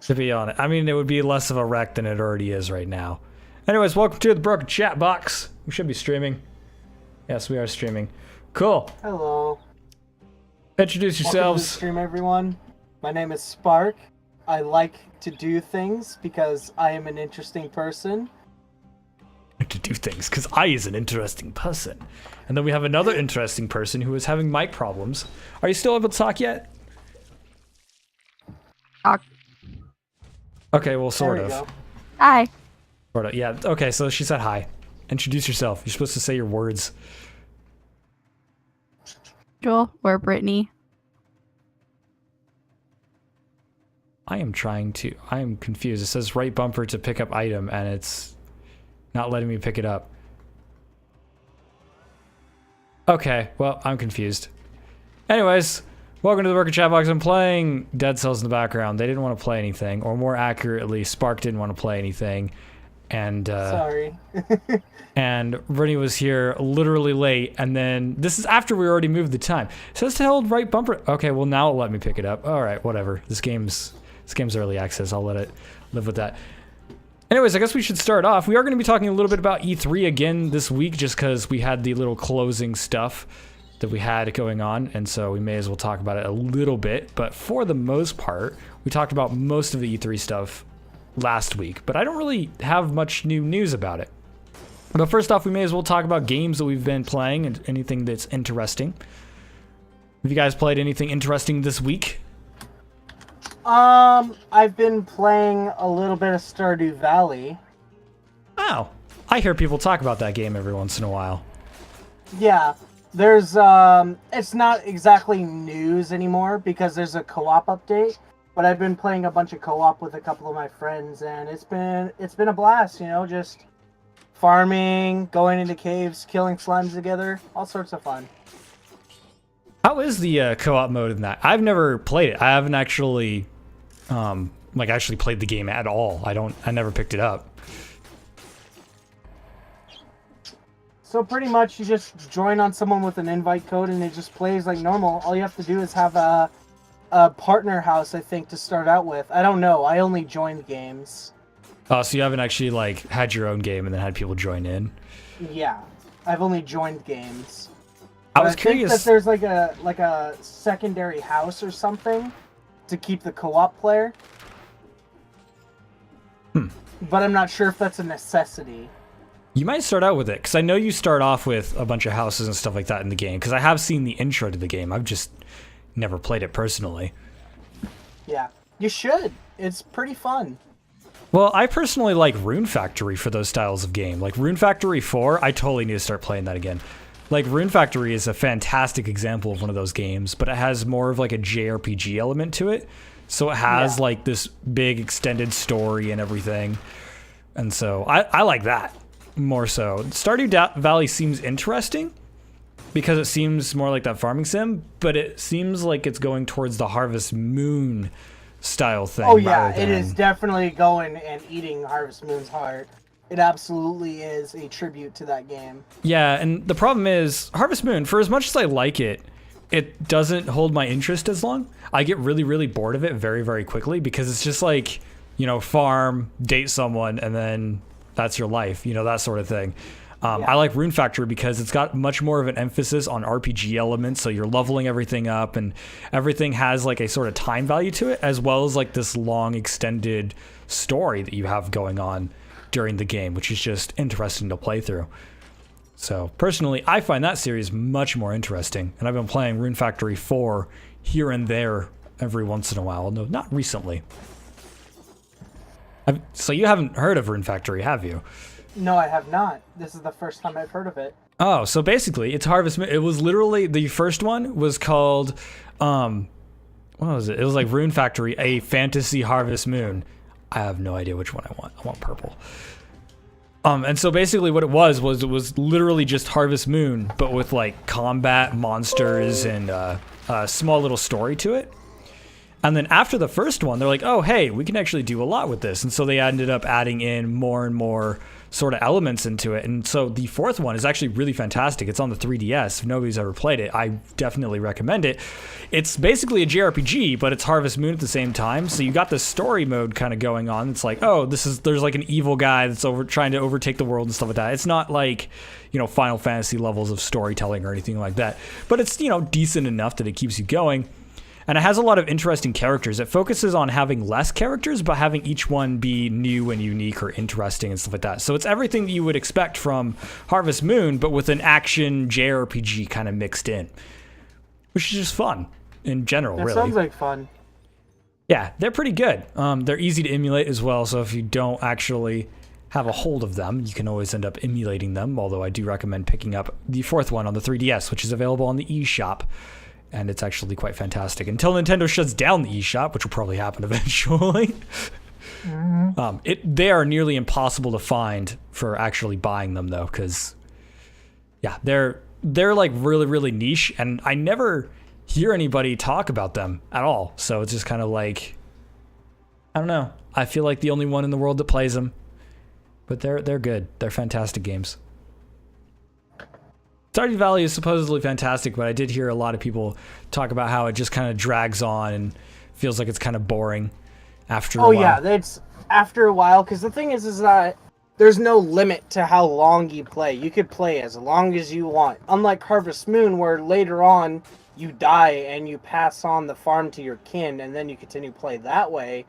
To be honest, I mean, it would be less of a wreck than it already is right now. Anyways, welcome to the Broken Chatbox. We should be streaming. Yes, we are streaming. Cool. Hello. Introduce yourselves. Welcome to the stream, everyone. My name is Spark. I like to do things because I am an interesting person. To do things because I is an interesting person. And then we have another interesting person who is having mic problems. Are you still able to talk yet? Talk. Okay, well, sort of. Go. Hi. Sort of, yeah. Okay, so she said hi. Introduce yourself. You're supposed to say your words. Joel or Brittany. I am confused. It says right bumper to pick up item, and it's not letting me pick it up. Okay, well, I'm confused. Anyways, welcome to the Broken Chatbox. I'm playing Dead Cells in the background. They didn't want to play anything, or more accurately, Spark didn't want to play anything. And sorry. and Brittany was here literally late, and then this is after we already moved the time. It says to hold right bumper. Okay, well now it'll let me pick it up. All right, whatever. This game's early access. I'll let it live with that. Anyways, I guess we should start off. We are going to be talking a little bit about E3 again this week, just because we had the little closing stuff that we had going on, and so we may as well talk about it a little bit. But for the most part, we talked about most of the E3 stuff last week, but I don't really have much new news about it. But first off, we may as well talk about games that we've been playing and anything that's interesting. Have you guys played anything interesting this week? I've been playing a little bit of Stardew Valley. Oh, I hear people talk about that game every once in a while. Yeah, there's, it's not exactly news anymore because there's a co-op update, but I've been playing a bunch of co-op with a couple of my friends, and it's been a blast, you know, just farming, going into caves, killing slimes together, all sorts of fun. How is the co-op mode in that? I've never played it. I haven't actually, actually played the game at all. I never picked it up. So pretty much you just join on someone with an invite code and it just plays like normal. All you have to do is have a partner house, I think, to start out with. I don't know. I only joined games. Oh, so you haven't actually had your own game and then had people join in? Yeah, I've only joined games. I was curious. I think that there's like a secondary house or something to keep the co-op player. But I'm not sure if that's a necessity. You might start out with it, because I know you start off with a bunch of houses and stuff like that in the game, because I have seen the intro to the game. I've just never played it personally. Yeah, you should. It's pretty fun. Well, I personally like Rune Factory for those styles of game. Like Rune Factory 4, I totally need to start playing that again. Like Rune Factory is a fantastic example of one of those games, but it has more of like a JRPG element to it. So it has like this big extended story and everything. And so I like that more so. Stardew Valley seems interesting because it seems more like that farming sim, but it seems like it's going towards the Harvest Moon style thing. Oh yeah, it is definitely going and eating Harvest Moon's heart. It absolutely is a tribute to that game. Yeah, and the problem is, Harvest Moon, for as much as I like it, it doesn't hold my interest as long. I get really, really bored of it very, very quickly because it's just like, you know, farm, date someone, and then that's your life, you know, that sort of thing. I like Rune Factory because it's got much more of an emphasis on RPG elements, so you're leveling everything up, and everything has like a sort of time value to it, as well as like this long extended story that you have going on during the game, which is just interesting to play through. So personally, I find that series much more interesting, and I've been playing Rune Factory 4 here and there every once in a while. No, not recently. So you haven't heard of Rune Factory, have you? No, I have not. This is the first time I've heard of it. Oh, so basically, it's Harvest Moon. It was literally, the first one was called, what was it? It was like Rune Factory, a Fantasy Harvest Moon. I have no idea which one I want. I want purple. And so basically what it was it was literally just Harvest Moon, but with like combat, monsters, and a small little story to it. And then after the first one, they're like, oh, hey, we can actually do a lot with this. And so they ended up adding in more and more sort of elements into it. And so the fourth one is actually really fantastic. It's on the 3DS. If nobody's ever played it, I definitely recommend it. It's basically a JRPG, but it's Harvest Moon at the same time. So you got this story mode kind of going on. It's like, oh, there's like an evil guy that's trying to overtake the world and stuff like that. It's not like, Final Fantasy levels of storytelling or anything like that. But it's, decent enough that it keeps you going. And it has a lot of interesting characters. It focuses on having less characters, but having each one be new and unique or interesting and stuff like that. So it's everything that you would expect from Harvest Moon, but with an action JRPG kind of mixed in, which is just fun in general, really. That sounds like fun. Yeah, they're pretty good. They're easy to emulate as well, so if you don't actually have a hold of them, you can always end up emulating them, although I do recommend picking up the fourth one on the 3DS, which is available on the eShop. And it's actually quite fantastic. Until Nintendo shuts down the eShop, which will probably happen eventually. They are nearly impossible to find for actually buying them, though, because, yeah, they're like really, really niche, and I never hear anybody talk about them at all. So it's just kind of like, I don't know. I feel like the only one in the world that plays them, but they're good. They're fantastic games. Stardew Valley is supposedly fantastic, but I did hear a lot of people talk about how it just kind of drags on and feels like it's kind of boring after a while. Oh yeah, that's after a while, because the thing is that there's no limit to how long you play. You could play as long as you want. Unlike Harvest Moon, where later on you die and you pass on the farm to your kin, and then you continue to play that way.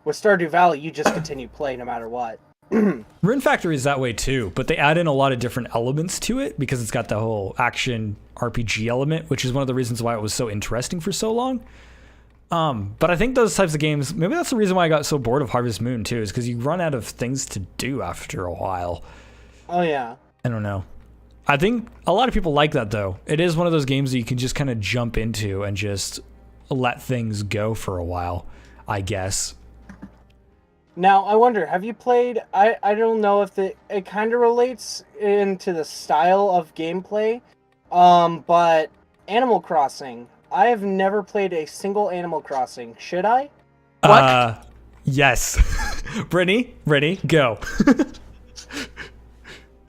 With Stardew Valley, you just continue to play no matter what. Rune Factory is that way too, but they add in a lot of different elements to it because it's got the whole action RPG element, which is one of the reasons why it was so interesting for so long. But I think those types of games, maybe that's the reason why I got so bored of Harvest Moon too, is because you run out of things to do after a while. Oh yeah. I don't know. I think a lot of people like that though. It is one of those games that you can just kind of jump into and just let things go for a while, I guess. Now, I wonder, have you played, I don't know if it kind of relates into the style of gameplay, but Animal Crossing. I have never played a single Animal Crossing. Should I? What? Yes. Brittany, go.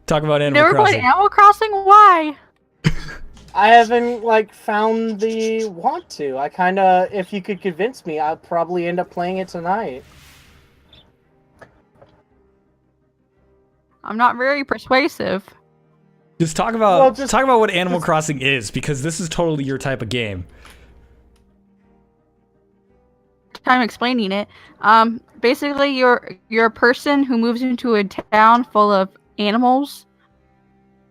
Talk about Animal Never Crossing. played Animal Crossing? Why? I haven't, found the want to. I kind of, if you could convince me, I'd probably end up playing it tonight. I'm not very persuasive. Just talk about what Animal Crossing is, because this is totally your type of game. Time explaining it. Basically, you're a person who moves into a town full of animals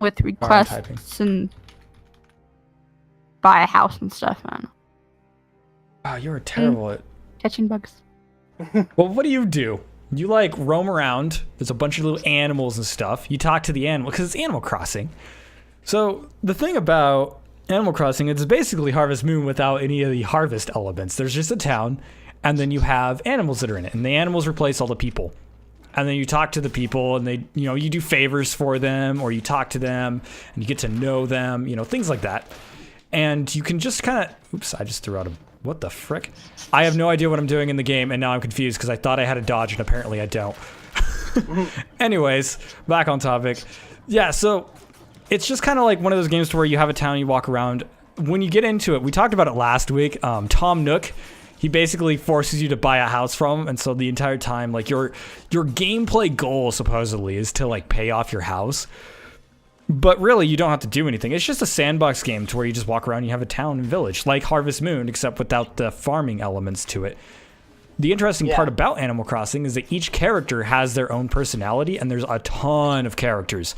with requests and buy a house and stuff. I don't know. Wow, you're terrible at catching bugs. Well, what do? You roam around. There's a bunch of little animals and stuff. You talk to the animal because it's Animal Crossing. So the thing about Animal Crossing is basically Harvest Moon without any of the harvest elements. There's just a town, and then you have animals that are in it, and the animals replace all the people. And then you talk to the people, and they, you do favors for them, or you talk to them, and you get to know them, things like that. And you can just kind of, oops, I just threw out what the frick? I have no idea what I'm doing in the game, and now I'm confused because I thought I had a dodge, and apparently I don't. Anyways, back on topic. Yeah, so it's just kind of like one of those games where you have a town, you walk around. When you get into it, we talked about it last week. Tom Nook, he basically forces you to buy a house from him, and so the entire time, your gameplay goal supposedly is to pay off your house. But really, you don't have to do anything. It's just a sandbox game to where you just walk around and you have a town and village, like Harvest Moon, except without the farming elements to it. The interesting part about Animal Crossing is that each character has their own personality, and there's a ton of characters.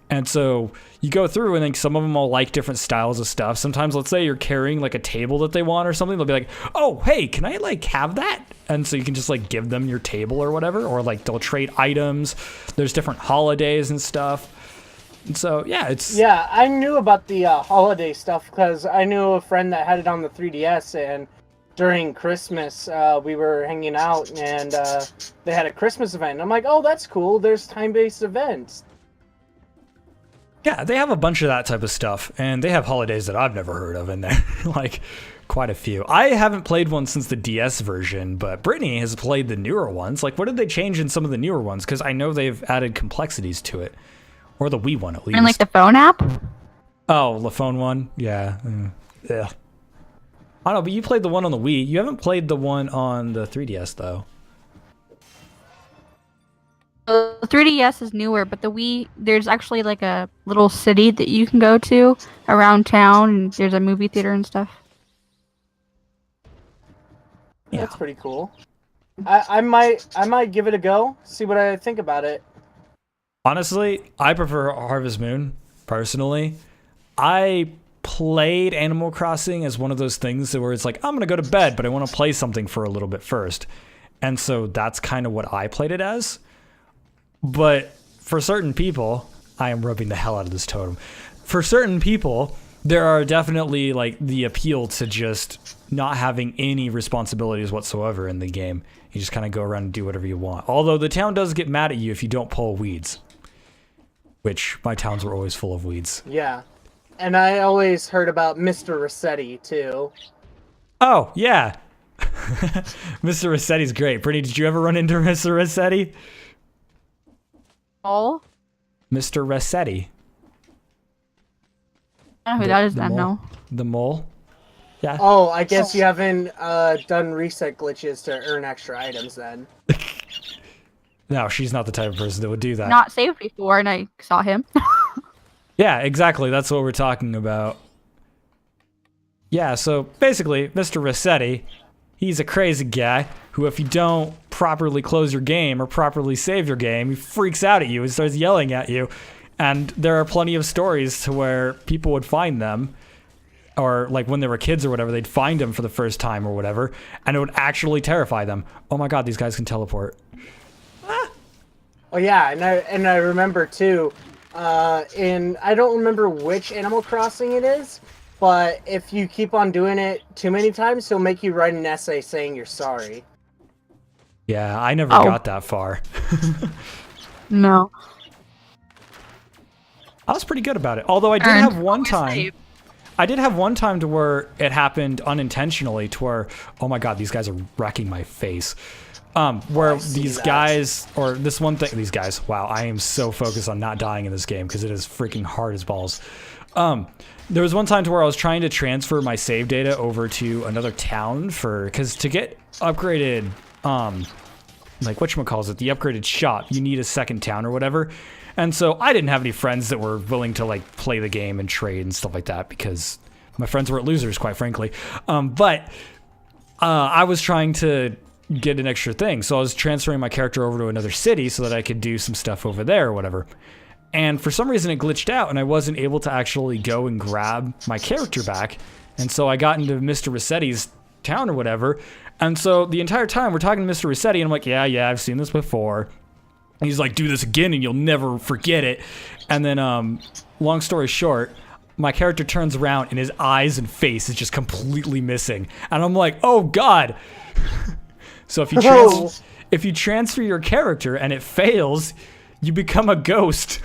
And so you go through, and then some of them all like different styles of stuff. Sometimes, let's say you're carrying a table that they want or something, they'll be like, oh, hey, can I have that? And so you can just give them your table or whatever, or they'll trade items. There's different holidays and stuff. And so, yeah, it's... Yeah, I knew about the holiday stuff because I knew a friend that had it on the 3DS, and during Christmas, we were hanging out, and they had a Christmas event. And I'm like, oh, that's cool. There's time-based events. Yeah, they have a bunch of that type of stuff, and they have holidays that I've never heard of in there, like quite a few. I haven't played one since the DS version, but Brittany has played the newer ones. Like, what did they change in some of the newer ones? Because I know they've added complexities to it, or the Wii one at least. And like the phone app? Oh, the phone one? Yeah. Yeah. I don't know, but you played the one on the Wii. You haven't played the one on the 3DS, though. The 3DS is newer, but the Wii, there's actually like a little city that you can go to around town, and there's a movie theater and stuff. Yeah. That's pretty cool. I might give it a go, see what I think about it. Honestly, I prefer Harvest Moon, personally. I played Animal Crossing as one of those things where it's like, I'm going to go to bed, but I want to play something for a little bit first. And so that's kind of what I played it as. But for certain people, I am rubbing the hell out of this totem. For certain people, there are definitely like the appeal to just not having any responsibilities whatsoever in the game. You just kind of go around and do whatever you want. Although the town does get mad at you if you don't pull weeds. Which my towns were always full of weeds. Yeah. And I always heard about Mr. Rossetti, too. Oh, yeah. Mr. Rossetti's great. Brittany, did you ever run into Mr. Rossetti? Oh? Mr. Rossetti. I don't know who that is then, no. The mole? Yeah. Oh, I guess you haven't done reset glitches to earn extra items then. No, she's not the type of person that would do that. Not saved before, and I saw him. Yeah, exactly. That's what we're talking about. Yeah, so basically, Mr. Rossetti, he's a crazy guy who, if you don't properly close your game or properly save your game, he freaks out at you and starts yelling at you. And there are plenty of stories to where people would find them, or like when they were kids or whatever, they'd find him for the first time or whatever, and it would actually terrify them. Oh my god, these guys can teleport. Oh yeah, and I remember too, I don't remember which Animal Crossing it is, but if you keep on doing it too many times, he'll make you write an essay saying you're sorry. Yeah, I never got that far. No. I was pretty good about it. Although I did have one time. I did have one time to where it happened unintentionally to where, oh my god, these guys are wrecking my face. Where these guys, or this one thing, these guys, wow, I am so focused on not dying in this game because it is freaking hard as balls. There was one time to where I was trying to transfer my save data over to another town because to get upgraded, like whatchamacallit, the upgraded shop, you need a second town or whatever. And so I didn't have any friends that were willing to like play the game and trade and stuff like that because my friends were losers, quite frankly. But I was trying to get an extra thing. So I was transferring my character over to another city so that I could do some stuff over there or whatever. And for some reason it glitched out and I wasn't able to actually go and grab my character back. And so I got into Mr. Rossetti's town or whatever. And so the entire time we're talking to Mr. Rossetti and I'm like, yeah, I've seen this before. And he's like, do this again and you'll never forget it. And then, long story short, my character turns around and his eyes and face is just completely missing. And I'm like, oh God. So if you transfer your character and it fails, you become a ghost.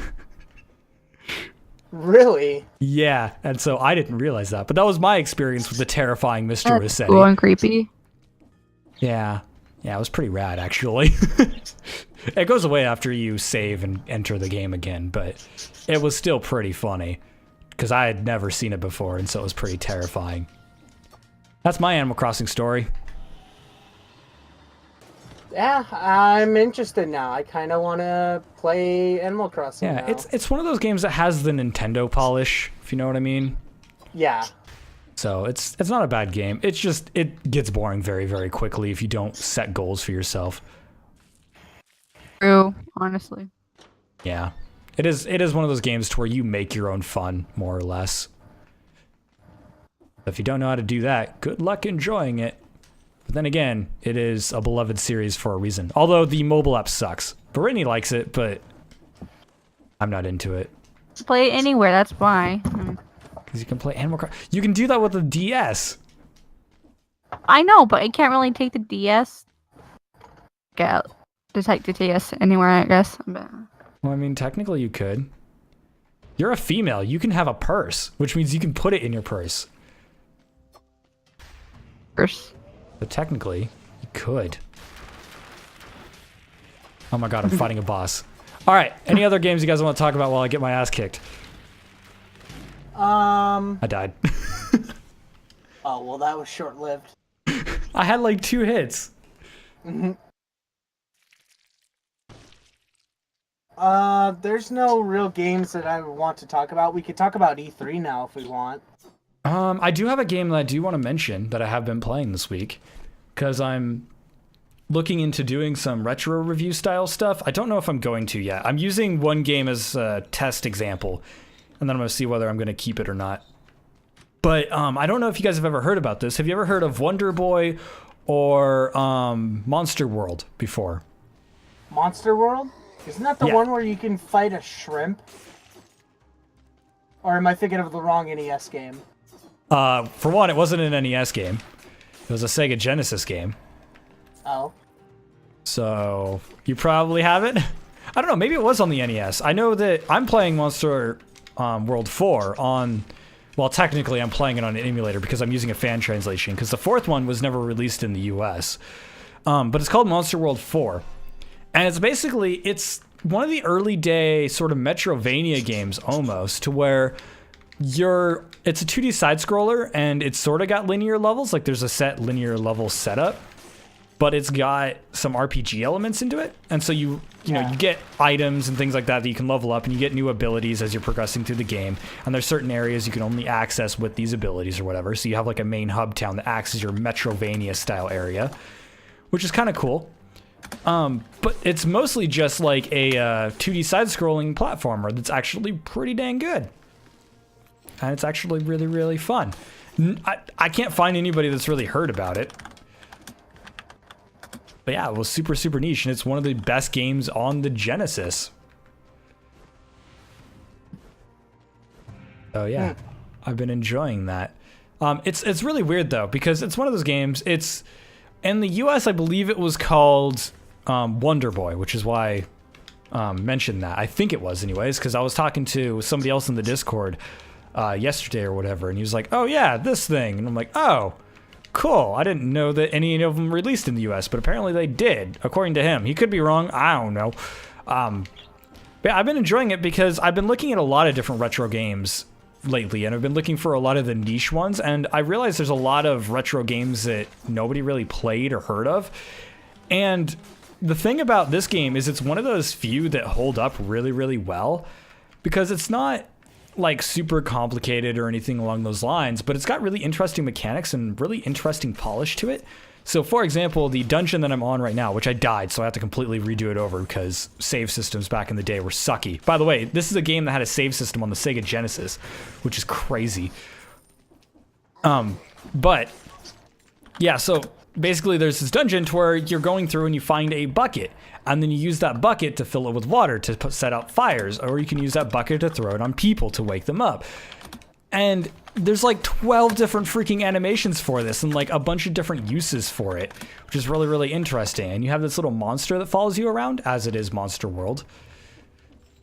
Really? Yeah, and so I didn't realize that. But that was my experience with the terrifying Mr. Rossetti. Cool and creepy. Yeah, it was pretty rad, actually. It goes away after you save and enter the game again, but it was still pretty funny because I had never seen it before, and so it was pretty terrifying. That's my Animal Crossing story. Yeah, I'm interested now. I kind of want to play Animal Crossing now. It's one of those games that has the Nintendo polish, if you know what I mean. Yeah. So it's not a bad game. It's just it gets boring very, very quickly if you don't set goals for yourself. True, honestly. Yeah. It is one of those games to where you make your own fun, more or less. If you don't know how to do that, good luck enjoying it. But then again, it is a beloved series for a reason. Although the mobile app sucks. Brittany likes it, but I'm not into it. Play it anywhere, that's why. Because you can play Animal Crossing. You can do that with the DS. I know, but I can't really take the DS. Take the DS anywhere, I guess. Well, I mean, technically you could. You're a female. You can have a purse, which means you can put it in your purse. Purse. But technically, you could. Oh my god, I'm fighting a boss. All right, any other games you guys want to talk about while I get my ass kicked? I died. Oh, well, that was short-lived. I had like 2 hits. There's no real games that I want to talk about. We could talk about E3 now if we want. I do have a game that I do want to mention that I have been playing this week, because I'm looking into doing some retro review style stuff. I don't know if I'm going to yet. I'm using one game as a test example, and then I'm going to see whether I'm going to keep it or not. But I don't know if you guys have ever heard about this. Have you ever heard of Wonder Boy or Monster World before? Monster World? Isn't that the one where you can fight a shrimp? Or am I thinking of the wrong NES game? For one, it wasn't an NES game. It was a Sega Genesis game. Oh. So, you probably have it? I don't know, maybe it was on the NES. I know that I'm playing Monster World 4 on... Well, technically, I'm playing it on an emulator because I'm using a fan translation, because the 4th one was never released in the US. But it's called Monster World 4. And it's basically, it's one of the early day sort of Metrovania games almost, to where it's a 2D side scroller and it's sort of got linear levels, like there's a set linear level setup, but it's got some RPG elements into it. And so you get items and things like that you can level up, and you get new abilities as you're progressing through the game. And there's certain areas you can only access with these abilities or whatever. So you have like a main hub town that acts as your Metrovania style area, which is kind of cool. But it's mostly just like a 2D side-scrolling platformer that's actually pretty dang good. And it's actually really, really fun. I can't find anybody that's really heard about it. But yeah, it was super, super niche, and it's one of the best games on the Genesis. So yeah, I've been enjoying that. It's really weird though, because it's one of those games, it's... In the US, I believe it was called Wonder Boy, which is why I mentioned that. I think it was anyways, because I was talking to somebody else in the Discord yesterday or whatever, and he was like, oh yeah, this thing. And I'm like, oh, cool. I didn't know that any of them released in the US, but apparently they did, according to him. He could be wrong. I don't know. But yeah, I've been enjoying it because I've been looking at a lot of different retro games lately, and I've been looking for a lot of the niche ones, and I realized there's a lot of retro games that nobody really played or heard of. And the thing about this game is it's one of those few that hold up really, really well, because it's not like super complicated or anything along those lines, but it's got really interesting mechanics and really interesting polish to it. So for example, the dungeon that I'm on right now, which I died, so I have to completely redo it over because save systems back in the day were sucky. By the way, this is a game that had a save system on the Sega Genesis, which is crazy. But yeah, so basically there's this dungeon to where you're going through and you find a bucket, and then you use that bucket to fill it with water to set out fires, or you can use that bucket to throw it on people to wake them up. And there's like 12 different freaking animations for this, and like a bunch of different uses for it, which is really, really interesting. And you have this little monster that follows you around, as it is Monster World.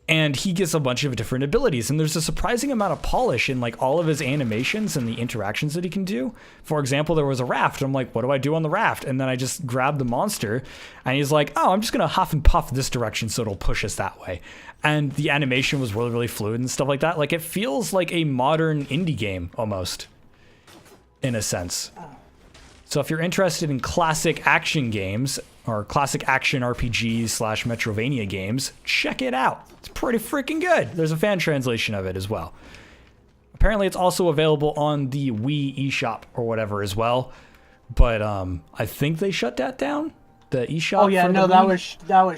And he gets a bunch of different abilities, and there's a surprising amount of polish in like all of his animations and the interactions that he can do. For example, there was a raft. I'm like, what do I do on the raft? And then I just grabbed the monster, and he's like, oh, I'm just gonna huff and puff this direction so it'll push us that way. And the animation was really, really fluid and stuff like that. Like, it feels like a modern indie game almost, in a sense. So if you're interested in classic action games, or classic action RPGs / Metrovania games, check it out. It's pretty freaking good. There's a fan translation of it as well. Apparently it's also available on the Wii eShop or whatever as well. But I think they shut that down, the eShop. Oh yeah, no, that was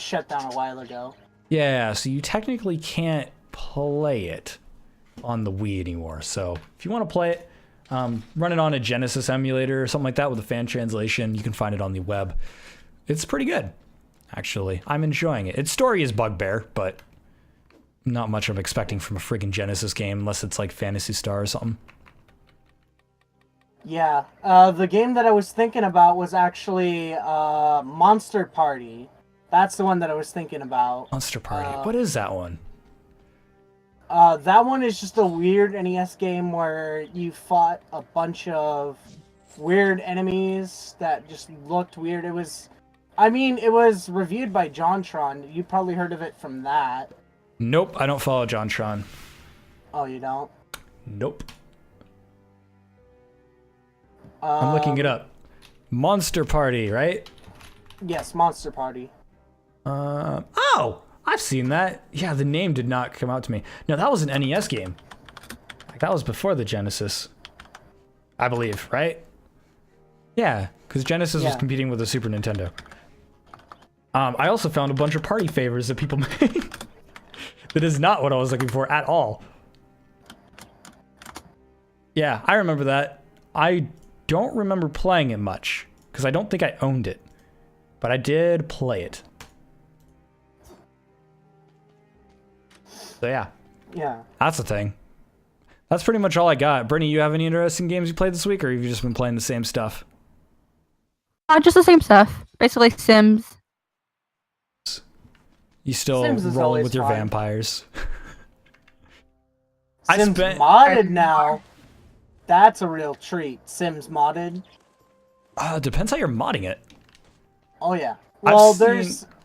shut down a while ago. Yeah, so you technically can't play it on the Wii anymore. So if you want to play it, run it on a Genesis emulator or something like that with a fan translation. You can find it on the web. It's pretty good, actually. I'm enjoying it. Its story is bugbear, but not much I'm expecting from a friggin' Genesis game unless it's like Phantasy Star or something. Yeah, the game that I was thinking about was actually Monster Party. That's the one that I was thinking about. Monster Party. What is that one? That one is just a weird NES game where you fought a bunch of weird enemies that just looked weird. It was reviewed by JonTron. You probably heard of it from that. Nope, I don't follow JonTron. Oh, you don't? Nope. I'm looking it up. Monster Party, right? Yes, Monster Party. Oh! I've seen that. Yeah, the name did not come out to me. No, that was an NES game. Like, that was before the Genesis. I believe, right? Yeah, because Genesis was competing with the Super Nintendo. I also found a bunch of party favors that people made. That is not what I was looking for at all. Yeah, I remember that. I don't remember playing it much, because I don't think I owned it. But I did play it. So yeah. Yeah. That's the thing. That's pretty much all I got. Brittany, you have any interesting games you played this week, or have you just been playing the same stuff? Just the same stuff. Basically Sims. You still roll with your vampires. Sims modded now. That's a real treat. Sims modded. Depends how you're modding it. Oh yeah. Well,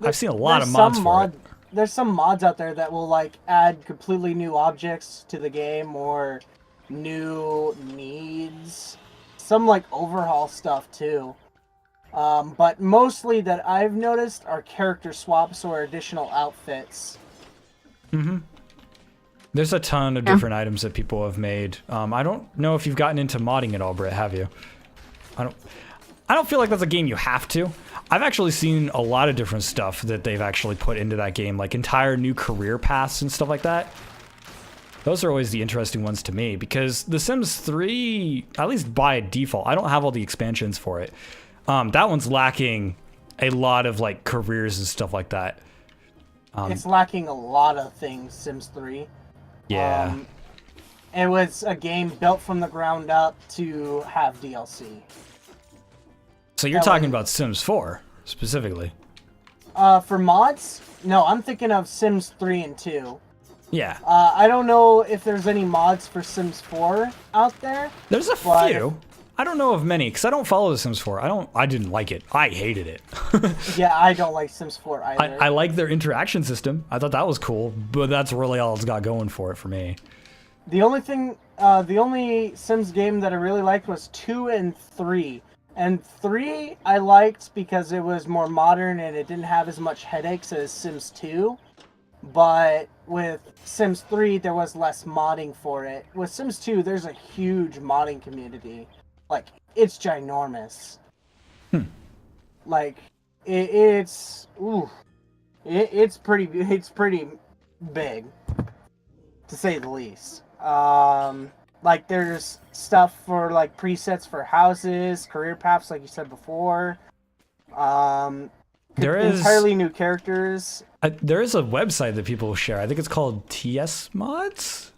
I've seen a lot of mods for it. There's some mods out there that will like add completely new objects to the game or new needs. Some like overhaul stuff too. But mostly that I've noticed are character swaps or additional outfits. Mm-hmm. There's a ton of different items that people have made. I don't know if you've gotten into modding at all, Britt, have you? I don't feel like that's a game you have to. I've actually seen a lot of different stuff that they've actually put into that game, like entire new career paths and stuff like that. Those are always the interesting ones to me, because The Sims 3, at least by default, I don't have all the expansions for it. That one's lacking a lot of like careers and stuff like that. It's lacking a lot of things, Sims 3. Yeah. It was a game built from the ground up to have DLC. So you're talking about Sims 4, specifically? For mods? No, I'm thinking of Sims 3 and 2. Yeah. I don't know if there's any mods for Sims 4 out there. There's a few. I don't know of many, because I don't follow The Sims 4. I didn't like it. I hated it. Yeah, I don't like Sims 4 either. I like their interaction system. I thought that was cool, but that's really all it's got going for it for me. The only Sims game that I really liked was 2 and 3. And 3 I liked because it was more modern and it didn't have as much headaches as Sims 2. But with Sims 3, there was less modding for it. With Sims 2, there's a huge modding community. Like, it's ginormous. Like, it's pretty big, to say the least. Like, there's stuff for, like, presets for houses, career paths, like you said before. There is entirely new characters. There is a website that people share. I think it's called TS Mods?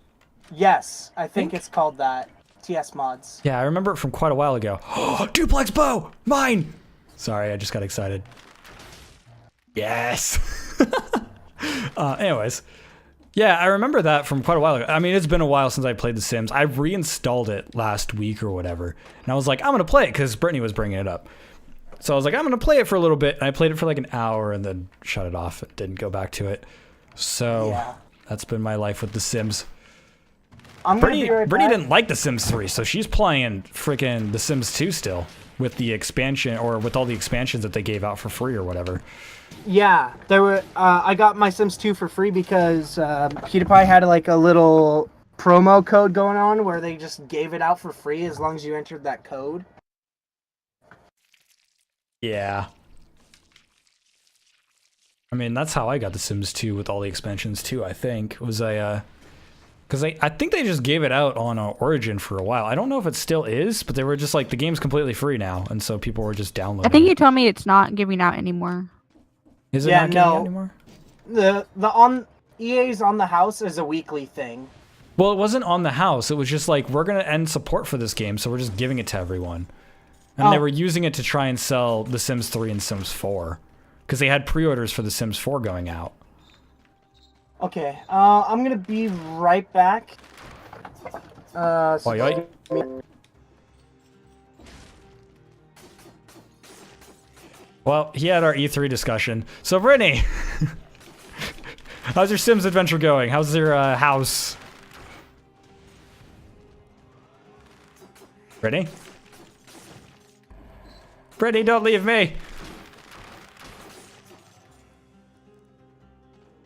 Yes, I think it's called that. TS Mods. Yeah, I remember it from quite a while ago. Duplex bow! Mine! Sorry, I just got excited. Yes! Anyways. Yeah, I remember that from quite a while ago. I mean, it's been a while since I played The Sims. I reinstalled it last week or whatever. And I was like, I'm going to play it because Brittany was bringing it up. So I was like, I'm going to play it for a little bit. And I played it for like an hour and then shut it off and didn't go back to it. So that's been my life with The Sims. Brittany didn't like The Sims 3, so she's playing freaking The Sims 2 still with the expansion or with all the expansions that they gave out for free or whatever. Yeah, there were. I got my Sims 2 for free because PewDiePie had like a little promo code going on where they just gave it out for free as long as you entered that code. Yeah. I mean, that's how I got The Sims 2 with all the expansions too, I think. Was because I think they just gave it out on Origin for a while. I don't know if it still is, but they were just like, the game's completely free now, and so people were just downloading I think you told me it's not giving out anymore. Is it not giving out anymore? The EA's On the House is a weekly thing. Well, it wasn't On the House. It was just like, we're going to end support for this game, so we're just giving it to everyone. And they were using it to try and sell The Sims 3 and Sims 4. Because they had pre-orders for The Sims 4 going out. Okay, I'm gonna be right back. Oi. Well, he had our E3 discussion. So, Brittany, how's your Sims adventure going? How's your house? Brittany? Brittany, don't leave me!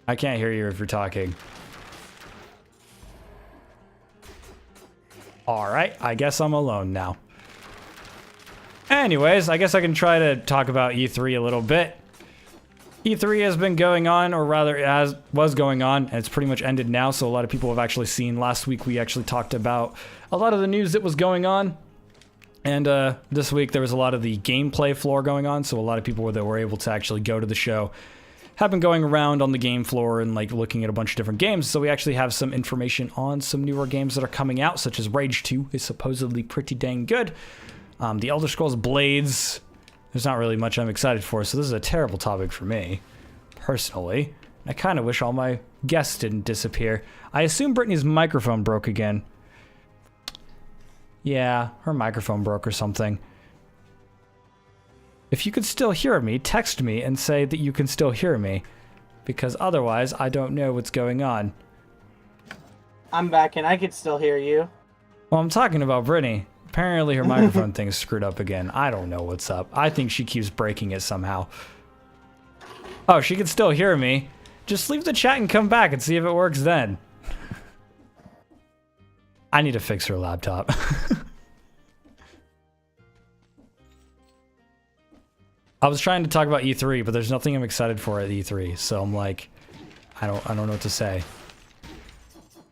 I can't hear you if you're talking. Alright, I guess I'm alone now. Anyways, I guess I can try to talk about E3 a little bit. E3 has been going on, or rather was going on, and it's pretty much ended now, so a lot of people have actually seen. Last week we actually talked about a lot of the news that was going on. And this week there was a lot of the gameplay floor going on, so a lot of people that were able to actually go to the show have been going around on the game floor and like looking at a bunch of different games. So we actually have some information on some newer games that are coming out, such as Rage 2 is supposedly pretty dang good. The Elder Scrolls Blades, there's not really much I'm excited for, so this is a terrible topic for me, personally. I kind of wish all my guests didn't disappear. I assume Brittany's microphone broke again. Yeah, her microphone broke or something. If you could still hear me, text me and say that you can still hear me, because otherwise I don't know what's going on. I'm back and I can still hear you. Well, I'm talking about Brittany. Apparently her microphone thing is screwed up again. I don't know what's up. I think she keeps breaking it somehow. Oh, she can still hear me. Just leave the chat and come back and see if it works then. I need to fix her laptop. I was trying to talk about E3, but there's nothing I'm excited for at E3, so I'm like, I don't know what to say.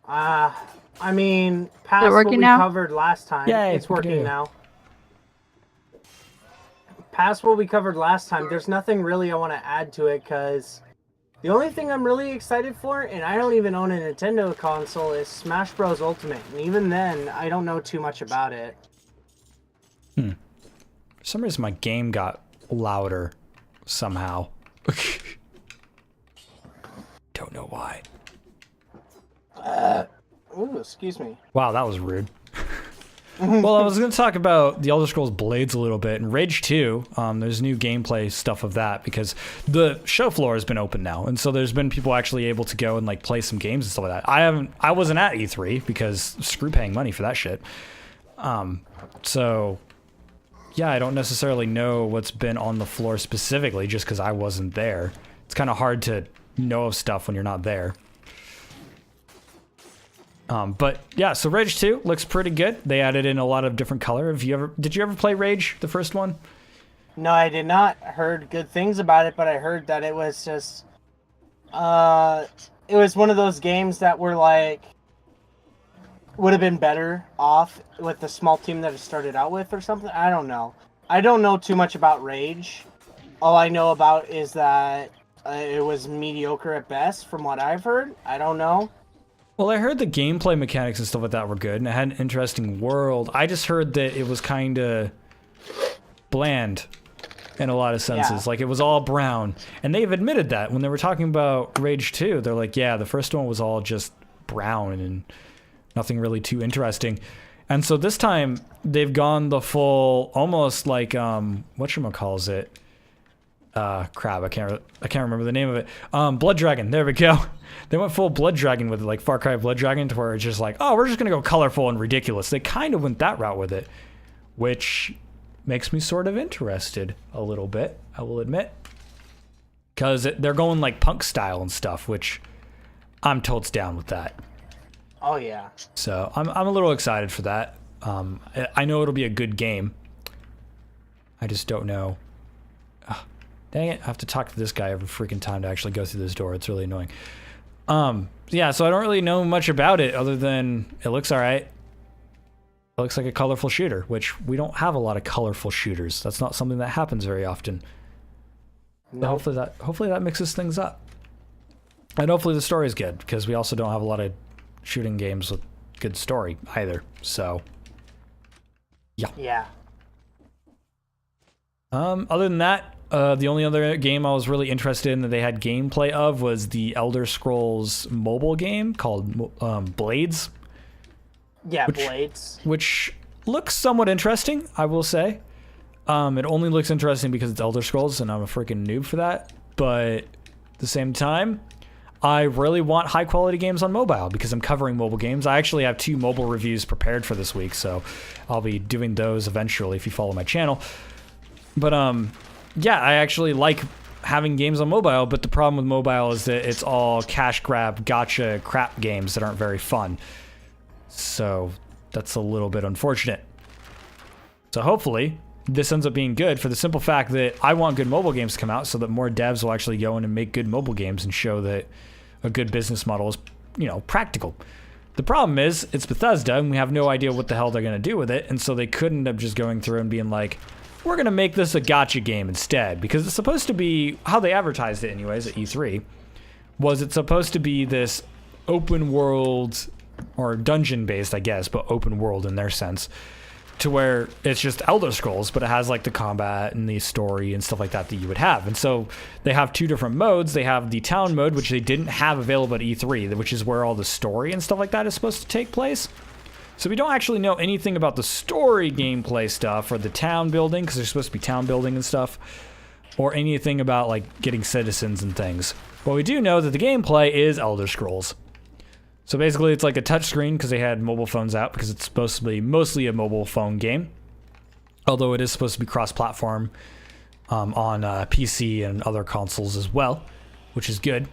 I mean, past what we covered last time. Yay, it's working now. Past what we covered last time, there's nothing really I want to add to it, because the only thing I'm really excited for, and I don't even own a Nintendo console, is Smash Bros. Ultimate. And even then, I don't know too much about it. For some reason, my game got louder somehow. Don't know why. Ooh, excuse me. Wow, that was rude. Well, I was going to talk about the Elder Scrolls Blades a little bit, and Rage 2, there's new gameplay stuff of that, because the show floor has been open now, and so there's been people actually able to go and like play some games and stuff like that. I wasn't at E3, because screw paying money for that shit. So, yeah, I don't necessarily know what's been on the floor specifically, just because I wasn't there. It's kind of hard to know of stuff when you're not there. But yeah, so Rage 2 looks pretty good. They added in a lot of different color. Did you ever play Rage, the first one? No, I did not. Heard good things about it, but I heard that it was just, it was one of those games that were like, would have been better off with the small team that it started out with or something. I don't know. I don't know too much about Rage. All I know about is that it was mediocre at best from what I've heard. I don't know. Well, I heard the gameplay mechanics and stuff like that were good, and it had an interesting world. I just heard that it was kind of bland in a lot of senses. Yeah. Like, it was all brown. And they've admitted that when they were talking about Rage 2. They're like, yeah, the first one was all just brown and nothing really too interesting. And so this time, they've gone the full, almost like, whatchamacallit? Crap, I can't remember the name of it. Blood Dragon, there we go. They went full Blood Dragon with it, like Far Cry Blood Dragon, to where it's just like, oh, we're just gonna go colorful and ridiculous. They kind of went that route with it, which makes me sort of interested a little bit, I will admit. Because they're going like punk style and stuff, which I'm totes down with that. Oh, yeah. So I'm a little excited for that. I know it'll be a good game. I just don't know. Dang it, I have to talk to this guy every freaking time to actually go through this door. It's really annoying. Yeah, so I don't really know much about it other than it looks alright. It looks like a colorful shooter, which we don't have a lot of colorful shooters. That's not something that happens very often. Nope. So hopefully that mixes things up. And hopefully the story is good, because we also don't have a lot of shooting games with good story either. So, yeah. Yeah. Other than that, The only other game I was really interested in that they had gameplay of was the Elder Scrolls mobile game called Blades. Yeah, Blades. Which looks somewhat interesting, I will say. It only looks interesting because it's Elder Scrolls, and I'm a freaking noob for that. But at the same time, I really want high-quality games on mobile because I'm covering mobile games. I actually have 2 mobile reviews prepared for this week, so I'll be doing those eventually if you follow my channel. But, yeah, I actually like having games on mobile, but the problem with mobile is that it's all cash grab, gotcha crap games that aren't very fun. So that's a little bit unfortunate. So hopefully this ends up being good for the simple fact that I want good mobile games to come out so that more devs will actually go in and make good mobile games and show that a good business model is, practical. The problem is it's Bethesda and we have no idea what the hell they're going to do with it. And so they could end up just going through and being like, we're going to make this a gotcha game instead, because it's supposed to be how they advertised it anyways at E3 was it's supposed to be this open world or dungeon based, I guess, but open world in their sense, to where it's just Elder Scrolls, but it has like the combat and the story and stuff like that you would have. And so they have 2 different modes. They have the town mode, which they didn't have available at E3, which is where all the story and stuff like that is supposed to take place. So we don't actually know anything about the story gameplay stuff or the town building, because there's supposed to be town building and stuff, or anything about like getting citizens and things. But we do know that the gameplay is Elder Scrolls. So basically it's like a touchscreen because they had mobile phones out because it's supposed to be mostly a mobile phone game. Although it is supposed to be cross-platform on PC and other consoles as well, which is good.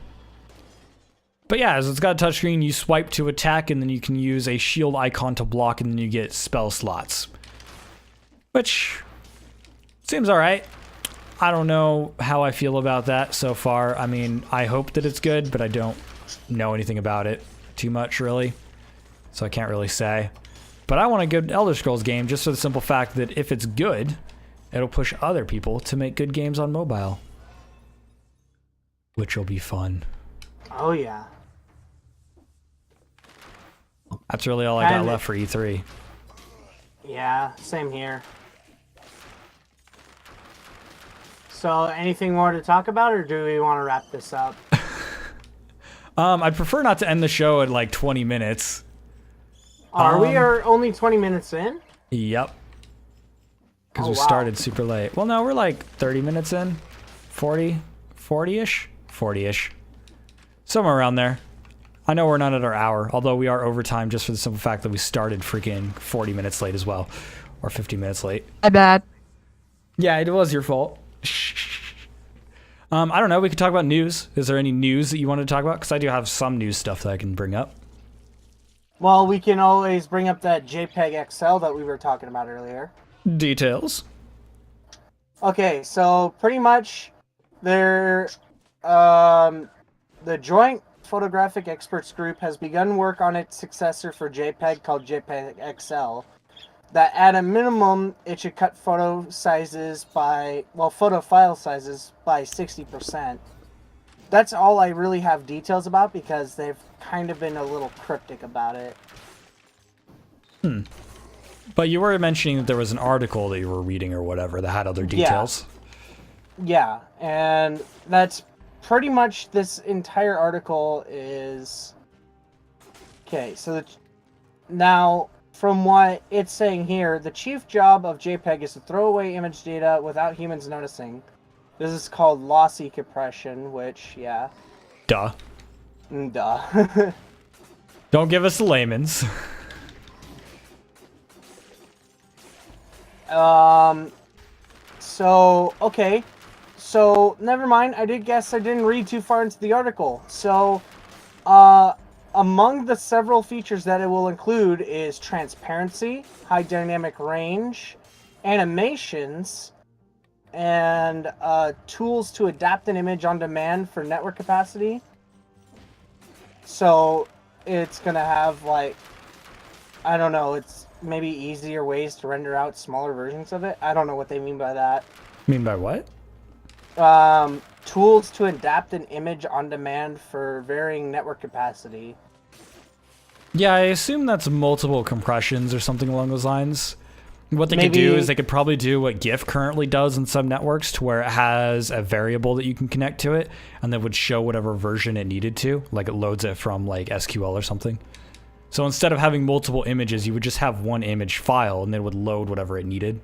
But yeah, as it's got a touchscreen, you swipe to attack, and then you can use a shield icon to block, and then you get spell slots. Which seems alright. I don't know how I feel about that so far. I mean, I hope that it's good, but I don't know anything about it too much, really. So I can't really say. But I want a good Elder Scrolls game just for the simple fact that if it's good, it'll push other people to make good games on mobile. Which will be fun. Oh, yeah. That's really all I got left for E3. Yeah, same here. So, anything more to talk about, or do we want to wrap this up? I'd prefer not to end the show at like 20 minutes. Are we only 20 minutes in? Yep. Because we started super late. Well, no, we're like 30 minutes in. 40-ish? 40-ish. Somewhere around there. I know we're not at our hour, although we are overtime just for the simple fact that we started freaking 40 minutes late as well. Or 50 minutes late. My bad. Yeah, it was your fault. I don't know, we could talk about news. Is there any news that you wanted to talk about? Because I do have some news stuff that I can bring up. Well, we can always bring up that JPEG XL that we were talking about earlier. Details. Okay, so pretty much the Joint Photographic Experts Group has begun work on its successor for JPEG called JPEG XL. That at a minimum, it should cut photo file sizes by 60%. That's all I really have details about because they've kind of been a little cryptic about it. But you were mentioning that there was an article that you were reading or whatever that had other details. Yeah, and that's pretty much this entire article is... Okay, so now... From what it's saying here, the chief job of JPEG is to throw away image data without humans noticing. This is called lossy compression, which, yeah. Duh. Duh. Don't give us the layman's. So, okay. So, never mind. I didn't read too far into the article. So, among the several features that it will include is transparency, high dynamic range, animations, and tools to adapt an image on demand for network capacity. So it's going to have, like, I don't know, it's maybe easier ways to render out smaller versions of it. I don't know what they mean by that. Mean by what? Tools to adapt an image on demand for varying network capacity. Yeah, I assume that's multiple compressions or something along those lines. What they could do is they could probably do what GIF currently does in some networks, to where it has a variable that you can connect to it, and that would show whatever version it needed to, like it loads it from like SQL or something. So instead of having multiple images, you would just have one image file, and then it would load whatever it needed.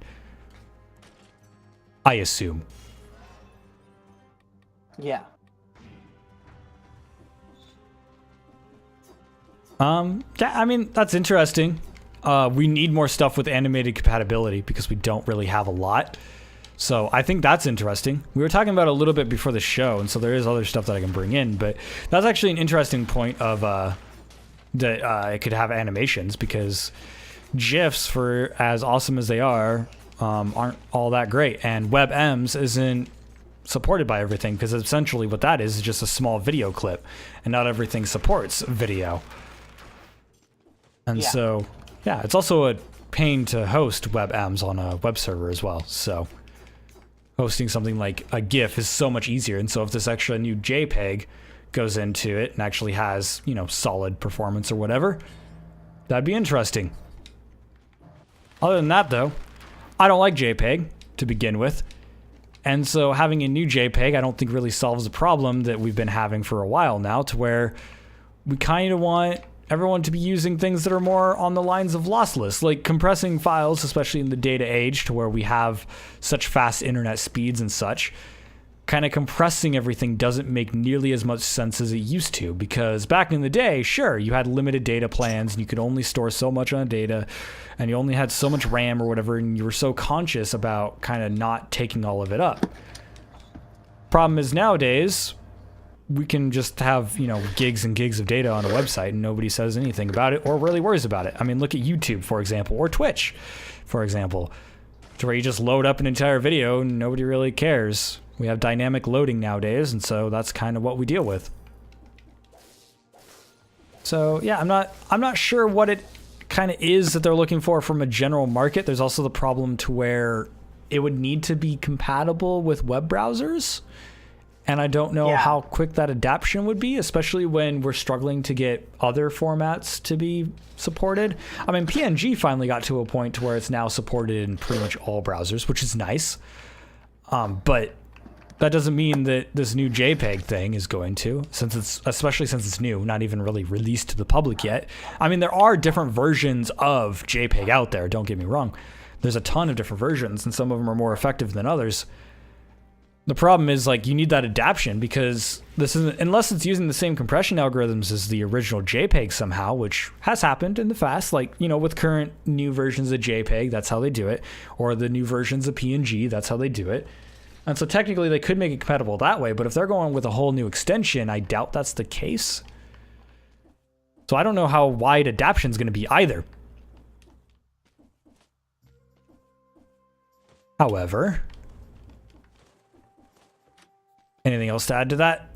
I assume. Yeah. Yeah, I mean, that's interesting. We need more stuff with animated compatibility because we don't really have a lot. So I think that's interesting. We were talking about it a little bit before the show, and so there is other stuff that I can bring in, but that's actually an interesting point of that it could have animations, because GIFs, for as awesome as they are, aren't all that great, and WebMs isn't supported by everything, because essentially what that is just a small video clip, and not everything supports video. And so, yeah, it's also a pain to host WebMs on a web server as well. So hosting something like a GIF is so much easier. And so if this extra new JPEG goes into it and actually has, you know, solid performance or whatever, that'd be interesting. Other than that, though, I don't like JPEG to begin with. And so having a new JPEG, I don't think really solves the problem that we've been having for a while now, to where we kind of want everyone to be using things that are more on the lines of lossless, like compressing files, especially in the data age, to where we have such fast internet speeds and such. Kind of compressing everything doesn't make nearly as much sense as it used to, because back in the day, sure, you had limited data plans and you could only store so much on data, and you only had so much RAM or whatever, and you were so conscious about kind of not taking all of it up. Problem is nowadays, we can just have, you know, gigs and gigs of data on a website and nobody says anything about it or really worries about it. I mean, look at YouTube, for example, or Twitch, for example, to where you just load up an entire video and nobody really cares. We have dynamic loading nowadays, and so that's kind of what we deal with. So yeah, I'm not sure what it kind of is that they're looking for from a general market. There's also the problem to where it would need to be compatible with web browsers. And I don't know how quick that adaptation would be, especially when we're struggling to get other formats to be supported. I mean, PNG finally got to a point to where it's now supported in pretty much all browsers, which is nice. But that doesn't mean that this new JPEG thing is going to, especially since it's new, not even really released to the public yet. I mean, there are different versions of JPEG out there, don't get me wrong. There's a ton of different versions, and some of them are more effective than others. The problem is, like, you need that adaptation, because this isn't, unless it's using the same compression algorithms as the original JPEG somehow, which has happened in the past, like, you know, with current new versions of JPEG, that's how they do it, or the new versions of PNG, that's how they do it. And so technically they could make it compatible that way, but if they're going with a whole new extension, I doubt that's the case. So I don't know how wide adaptation is going to be either. However, anything else to add to that?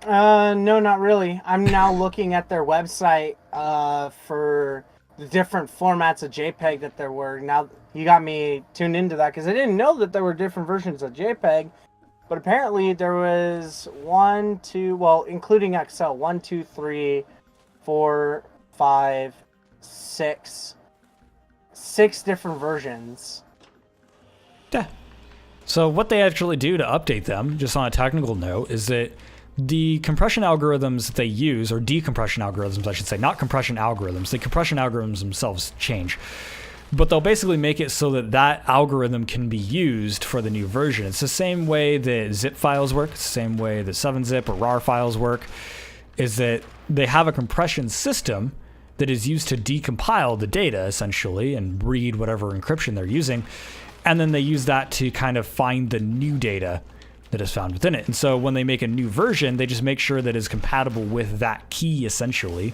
No, not really. I'm now looking at their website for the different formats of JPEG that there were. Now you got me tuned into that, because I didn't know that there were different versions of JPEG, but apparently there was including XL, 1, 2, 3, 4, 5, 6 different versions. Yeah. So what they actually do to update them, just on a technical note, is that the compression algorithms that they use, or decompression algorithms, I should say, not compression algorithms. The compression algorithms themselves change. But they'll basically make it so that that algorithm can be used for the new version. It's the same way that zip files work. It's the same way that 7-zip or RAR files work, is that they have a compression system that is used to decompile the data, essentially, and read whatever encryption they're using. And then they use that to kind of find the new data that is found within it. And so when they make a new version, they just make sure that it's compatible with that key, essentially.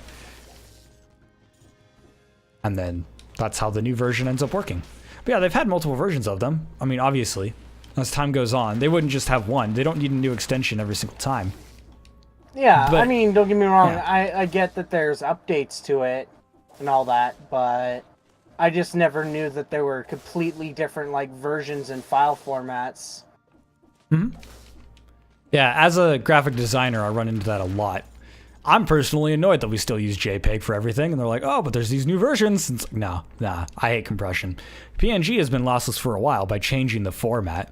And then that's how the new version ends up working. But yeah, they've had multiple versions of them. I mean, obviously, as time goes on, they wouldn't just have one. They don't need a new extension every single time. Yeah, but, I mean, don't get me wrong. Yeah. I get that there's updates to it and all that, but I just never knew that there were completely different, like, versions and file formats. Mm-hmm. Yeah, as a graphic designer, I run into that a lot. I'm personally annoyed that we still use JPEG for everything, and they're like, oh, but there's these new versions. And it's like, nah, I hate compression. PNG has been lossless for a while by changing the format.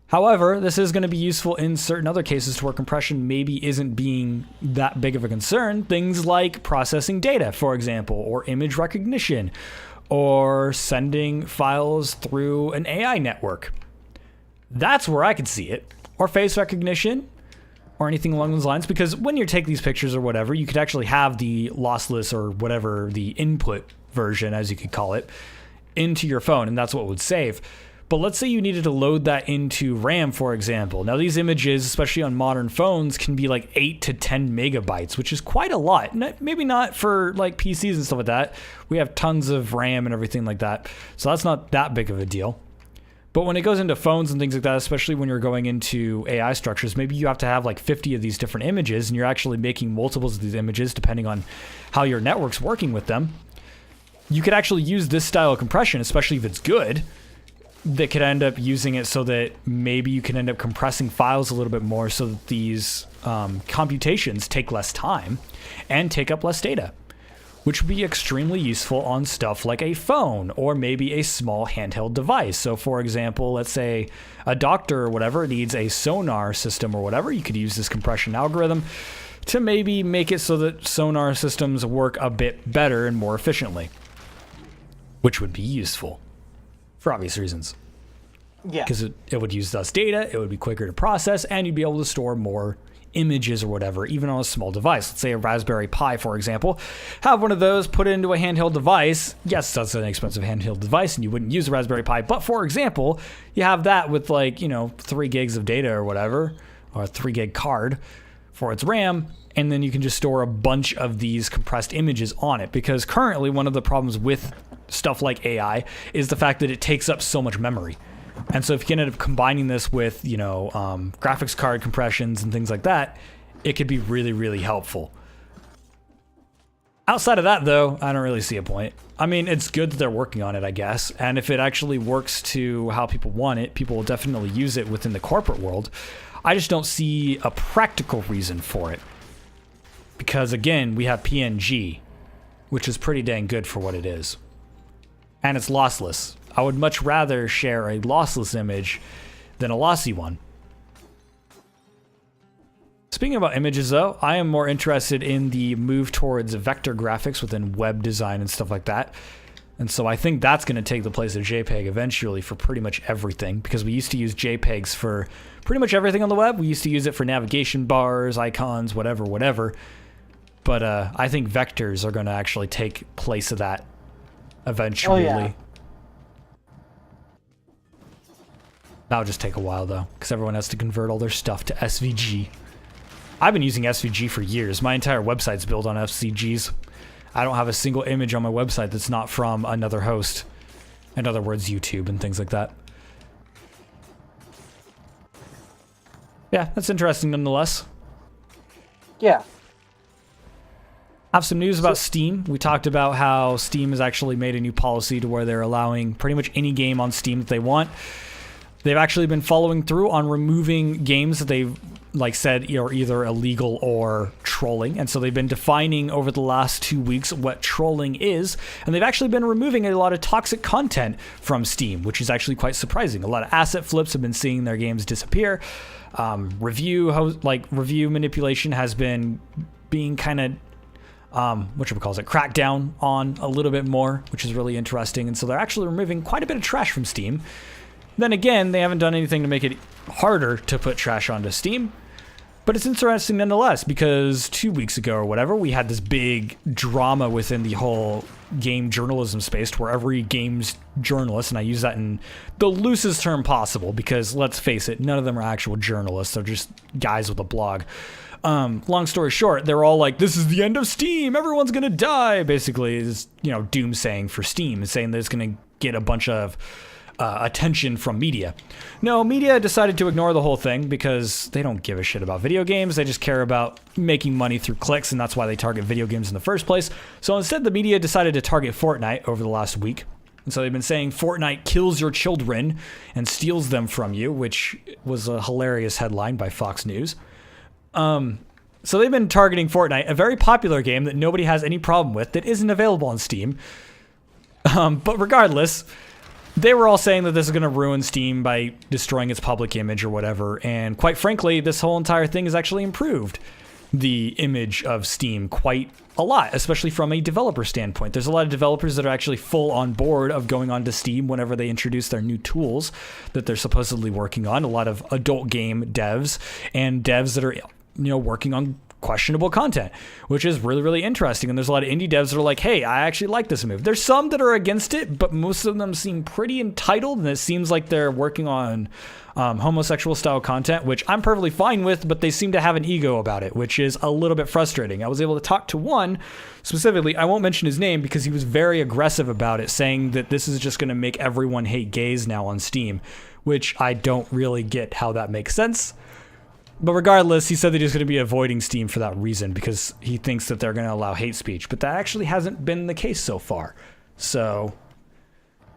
However, this is going to be useful in certain other cases to where compression maybe isn't being that big of a concern. Things like processing data, for example, or image recognition, or sending files through an AI network. That's where I could see it. Or face recognition, or anything along those lines. Because when you take these pictures or whatever, you could actually have the lossless or whatever, the input version, as you could call it, into your phone, and that's what would save. But let's say you needed to load that into RAM, for example. Now, these images, especially on modern phones, can be like 8 to 10 megabytes, which is quite a lot. Maybe not for like PCs and stuff like that. We have tons of RAM and everything like that, so that's not that big of a deal. But when it goes into phones and things like that, especially when you're going into AI structures, maybe you have to have like 50 of these different images, and you're actually making multiples of these images depending on how your network's working with them. You could actually use this style of compression, especially if it's good, that could end up using it so that maybe you can end up compressing files a little bit more so that these computations take less time and take up less data, which would be extremely useful on stuff like a phone or maybe a small handheld device. So for example, let's say a doctor or whatever needs a sonar system or whatever, you could use this compression algorithm to maybe make it so that sonar systems work a bit better and more efficiently, which would be useful. For obvious reasons. Yeah. Because it would use less data, it would be quicker to process, and you'd be able to store more images or whatever, even on a small device. Let's say a Raspberry Pi, for example. Have one of those, put it into a handheld device. Yes, that's an expensive handheld device, and you wouldn't use a Raspberry Pi. But for example, you have that with 3 gigs of data or whatever, or a 3 gig card for its RAM, and then you can just store a bunch of these compressed images on it. Because currently, one of the problems with stuff like AI is the fact that it takes up so much memory. And so if you can end up combining this with, graphics card compressions and things like that, it could be really, really helpful. Outside of that, though, I don't really see a point. I mean, it's good that they're working on it, I guess. And if it actually works to how people want it, people will definitely use it within the corporate world. I just don't see a practical reason for it. Because, again, we have PNG, which is pretty dang good for what it is. And it's lossless. I would much rather share a lossless image than a lossy one. Speaking about images, though, I am more interested in the move towards vector graphics within web design and stuff like that. And so I think that's going to take the place of JPEG eventually for pretty much everything, because we used to use JPEGs for pretty much everything on the web. We used to use it for navigation bars, icons, whatever. But I think vectors are going to actually take place of that eventually. Oh, yeah. That'll just take a while, though, because everyone has to convert all their stuff to SVG. I've been using SVG for years. My entire website's built on SVGs. I don't have a single image on my website that's not from another host. In other words, YouTube and things like that. Yeah, that's interesting nonetheless. Yeah. I have some news about Steam. We talked about how Steam has actually made a new policy to where they're allowing pretty much any game on Steam that they want. They've actually been following through on removing games that they've said are either illegal or trolling. And so they've been defining over the last 2 weeks what trolling is. And they've actually been removing a lot of toxic content from Steam, which is actually quite surprising. A lot of asset flips have been seeing their games disappear. Review manipulation has been being kind of cracked down on a little bit more, which is really interesting. And so they're actually removing quite a bit of trash from Steam. Then again, they haven't done anything to make it harder to put trash onto Steam. But it's interesting nonetheless, because 2 weeks ago or whatever, we had this big drama within the whole game journalism space where every games journalist, and I use that in the loosest term possible, because let's face it, none of them are actual journalists. They're just guys with a blog. Long story short, they're all like, this is the end of Steam, everyone's gonna die, basically is, doomsaying for Steam, and saying that it's gonna get a bunch of attention from media. No, media decided to ignore the whole thing because they don't give a shit about video games. They just care about making money through clicks, and that's why they target video games in the first place. So instead, the media decided to target Fortnite over the last week. And so they've been saying Fortnite kills your children and steals them from you, which was a hilarious headline by Fox News. So they've been targeting Fortnite, a very popular game that nobody has any problem with, that isn't available on Steam. But regardless, they were all saying that this is going to ruin Steam by destroying its public image or whatever. And quite frankly, this whole entire thing has actually improved the image of Steam quite a lot, especially from a developer standpoint. There's a lot of developers that are actually full on board of going onto Steam whenever they introduce their new tools that they're supposedly working on. A lot of adult game devs and devs that are, working on questionable content, which is really, really interesting. And there's a lot of indie devs that are like, hey, I actually like this move. There's some that are against it, but most of them seem pretty entitled, and it seems like they're working on homosexual style content, which I'm perfectly fine with, but they seem to have an ego about it, which is a little bit frustrating. I was able to talk to one specifically. I won't mention his name because he was very aggressive about it, saying that this is just going to make everyone hate gays now on Steam, which I don't really get how that makes sense. But regardless, he said that he's going to be avoiding Steam for that reason because he thinks that they're going to allow hate speech. But that actually hasn't been the case so far. So,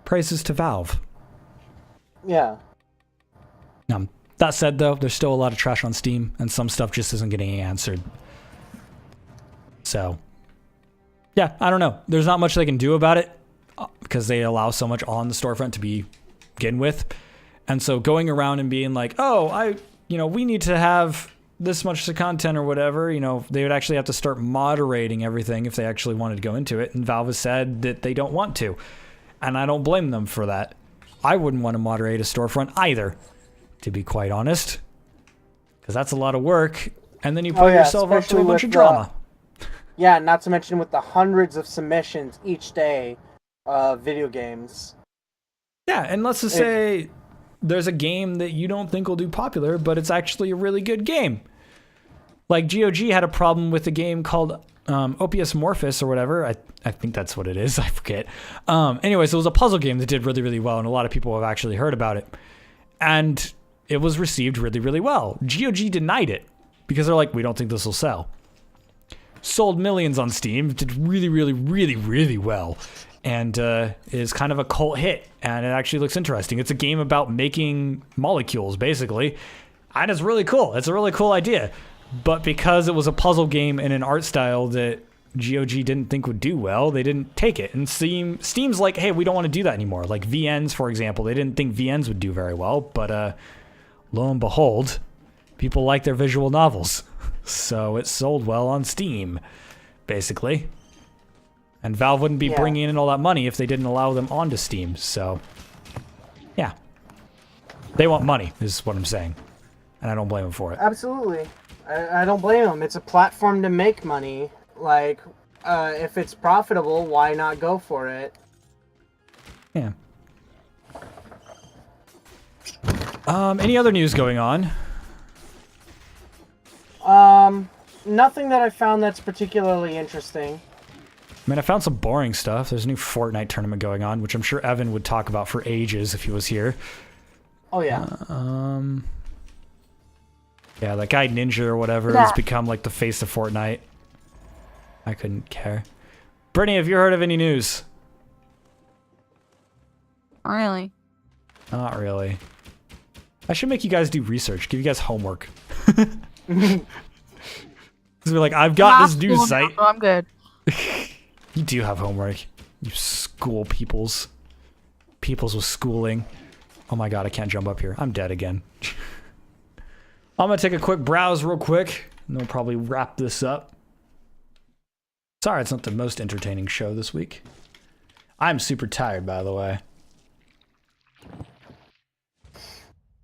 praises to Valve. Yeah. That said, though, there's still a lot of trash on Steam, and some stuff just isn't getting answered. So, yeah, I don't know. There's not much they can do about it because they allow so much on the storefront to begin with. And so going around and being like, we need to have this much content or whatever, they would actually have to start moderating everything if they actually wanted to go into it. And Valve has said that they don't want to. And I don't blame them for that. I wouldn't want to moderate a storefront either, to be quite honest. Because that's a lot of work. And then you put yourself up to a bunch of drama. Yeah, not to mention with the hundreds of submissions each day of video games. Yeah, and let's just say there's a game that you don't think will do popular, but it's actually a really good game. Like GOG had a problem with a game called OBS Morphus or whatever. I think that's what it is. I forget. Anyways, it was a puzzle game that did really, really well, and a lot of people have actually heard about it. And it was received really, really well. GOG denied it because they're like, we don't think this will sell. Sold millions on Steam, did really, really, really, really well. And is kind of a cult hit, and it actually looks interesting. It's a game about making molecules, basically, and it's really cool. It's a really cool idea, but because it was a puzzle game in an art style that GOG didn't think would do well, they didn't take it. And Steam's like, hey, we don't want to do that anymore. Like VNs, for example, they didn't think VNs would do very well, but lo and behold, people like their visual novels, so it sold well on Steam, basically. And Valve wouldn't be bringing in all that money if they didn't allow them onto Steam. So, yeah. They want money, is what I'm saying. And I don't blame them for it. Absolutely. I don't blame them. It's a platform to make money. Like, if it's profitable, why not go for it? Yeah. Any other news going on? Nothing that I found that's particularly interesting. I mean, I found some boring stuff. There's a new Fortnite tournament going on, which I'm sure Evan would talk about for ages if he was here. Oh, yeah. Yeah, that guy Ninja or whatever has become like the face of Fortnite. I couldn't care. Brittany, have you heard of any news? Not really. Not really. I should make you guys do research. Give you guys homework. Be like, I've got this news site. So I'm good. You do have homework. You school peoples. Peoples with schooling. Oh my god, I can't jump up here. I'm dead again. I'm gonna take a quick browse real quick, and then we'll probably wrap this up. Sorry, it's not the most entertaining show this week. I'm super tired, by the way.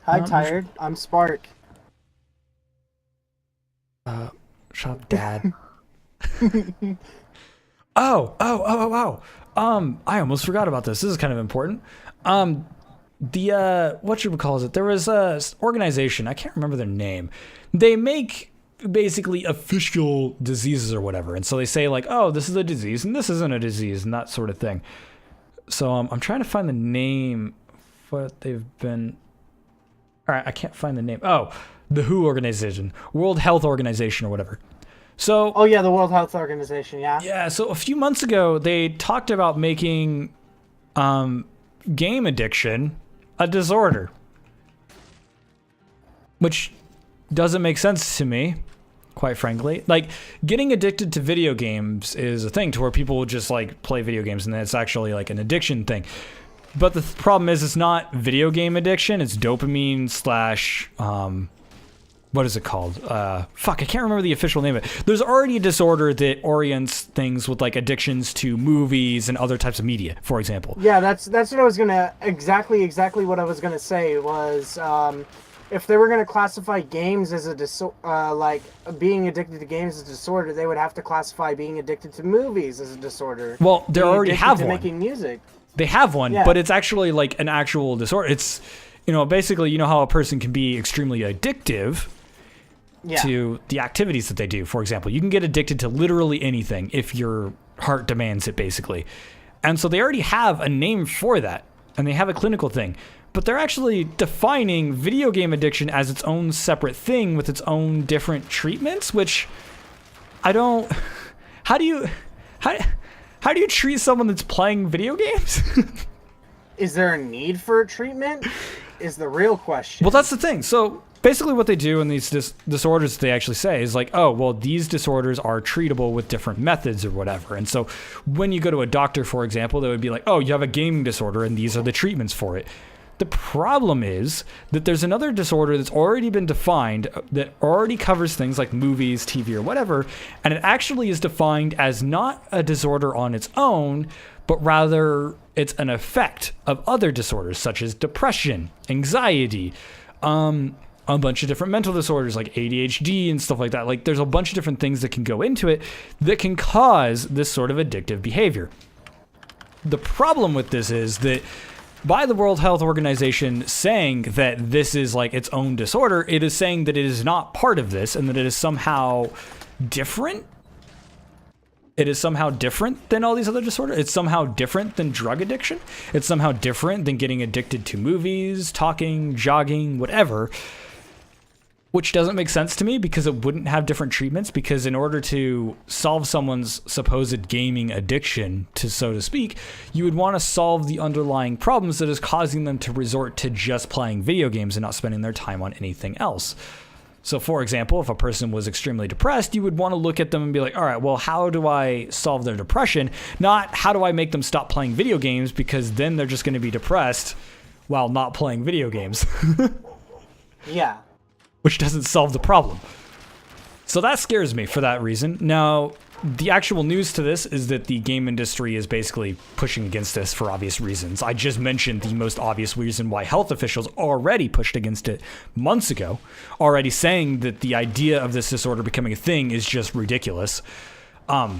Hi, tired. I'm Spark. Shut up, Dad. Oh. I almost forgot about this. This is kind of important. There was a organization, I can't remember their name. They make basically official diseases or whatever. And so they say like, oh, this is a disease and this isn't a disease and that sort of thing. So I'm trying to find the name of what they've been. All right, I can't find the name. Oh, the WHO organization, World Health Organization or whatever. So, oh yeah, the World Health Organization, yeah. Yeah, so a few months ago, they talked about making game addiction a disorder, which doesn't make sense to me quite frankly. Like, getting addicted to video games is a thing to where people will just, like, play video games, and it's actually, like, an addiction thing. But the problem is it's not video game addiction. It's dopamine slash, what is it called? Fuck, I can't remember the official name of it. There's already a disorder that orients things with, like, addictions to movies and other types of media, for example. Yeah, that's what I was gonna, exactly what I was gonna say was, if they were going to classify games as like being addicted to games as a disorder, they would have to classify being addicted to movies as a disorder. Well, they already have one. Making music. They have one, but it's actually like an actual disorder. It's, basically, how a person can be extremely addictive to the activities that they do. For example, you can get addicted to literally anything if your heart demands it, basically. And so they already have a name for that, and they have a clinical thing. But they're actually defining video game addiction as its own separate thing with its own different treatments, which I don't... How do you treat someone that's playing video games? Is there a need for a treatment? Is the real question. Well, that's the thing. So basically what they do in these disorders they actually say is like, oh, well, these disorders are treatable with different methods or whatever. And so when you go to a doctor, for example, they would be like, oh, you have a gaming disorder and these are the treatments for it. The problem is that there's another disorder that's already been defined that already covers things like movies, TV, or whatever, and it actually is defined as not a disorder on its own, but rather it's an effect of other disorders such as depression, anxiety, a bunch of different mental disorders like ADHD and stuff like that. Like, there's a bunch of different things that can go into it that can cause this sort of addictive behavior. The problem with this is that by the World Health Organization saying that this is like its own disorder, it is saying that it is not part of this and that it is somehow different. It is somehow different than all these other disorders. It's somehow different than drug addiction. It's somehow different than getting addicted to movies, talking, jogging, whatever. Which doesn't make sense to me because it wouldn't have different treatments, because in order to solve someone's supposed gaming addiction, so to speak, you would want to solve the underlying problems that is causing them to resort to just playing video games and not spending their time on anything else. So, for example, if a person was extremely depressed, you would want to look at them and be like, all right, well, how do I solve their depression? Not how do I make them stop playing video games, because then they're just going to be depressed while not playing video games. Yeah. Which doesn't solve the problem. So that scares me for that reason. Now, the actual news to this is that the game industry is basically pushing against this for obvious reasons. I just mentioned the most obvious reason why health officials already pushed against it months ago, already saying that the idea of this disorder becoming a thing is just ridiculous. But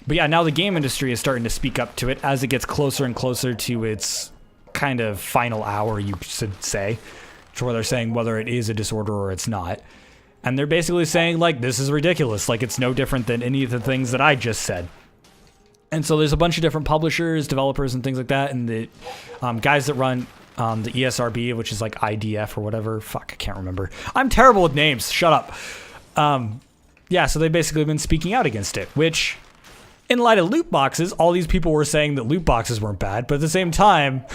yeah, now the game industry is starting to speak up to it as it gets closer and closer to its kind of final hour, you should say, to where they're saying whether it is a disorder or it's not. And they're basically saying, like, this is ridiculous. Like, it's no different than any of the things that I just said. And so there's a bunch of different publishers, developers, and things like that. And the guys that run the ESRB, which is like IDF or whatever. Fuck, I can't remember. I'm terrible with names. Shut up. Yeah, so they've basically been speaking out against it, which, in light of loot boxes, all these people were saying that loot boxes weren't bad. But at the same time,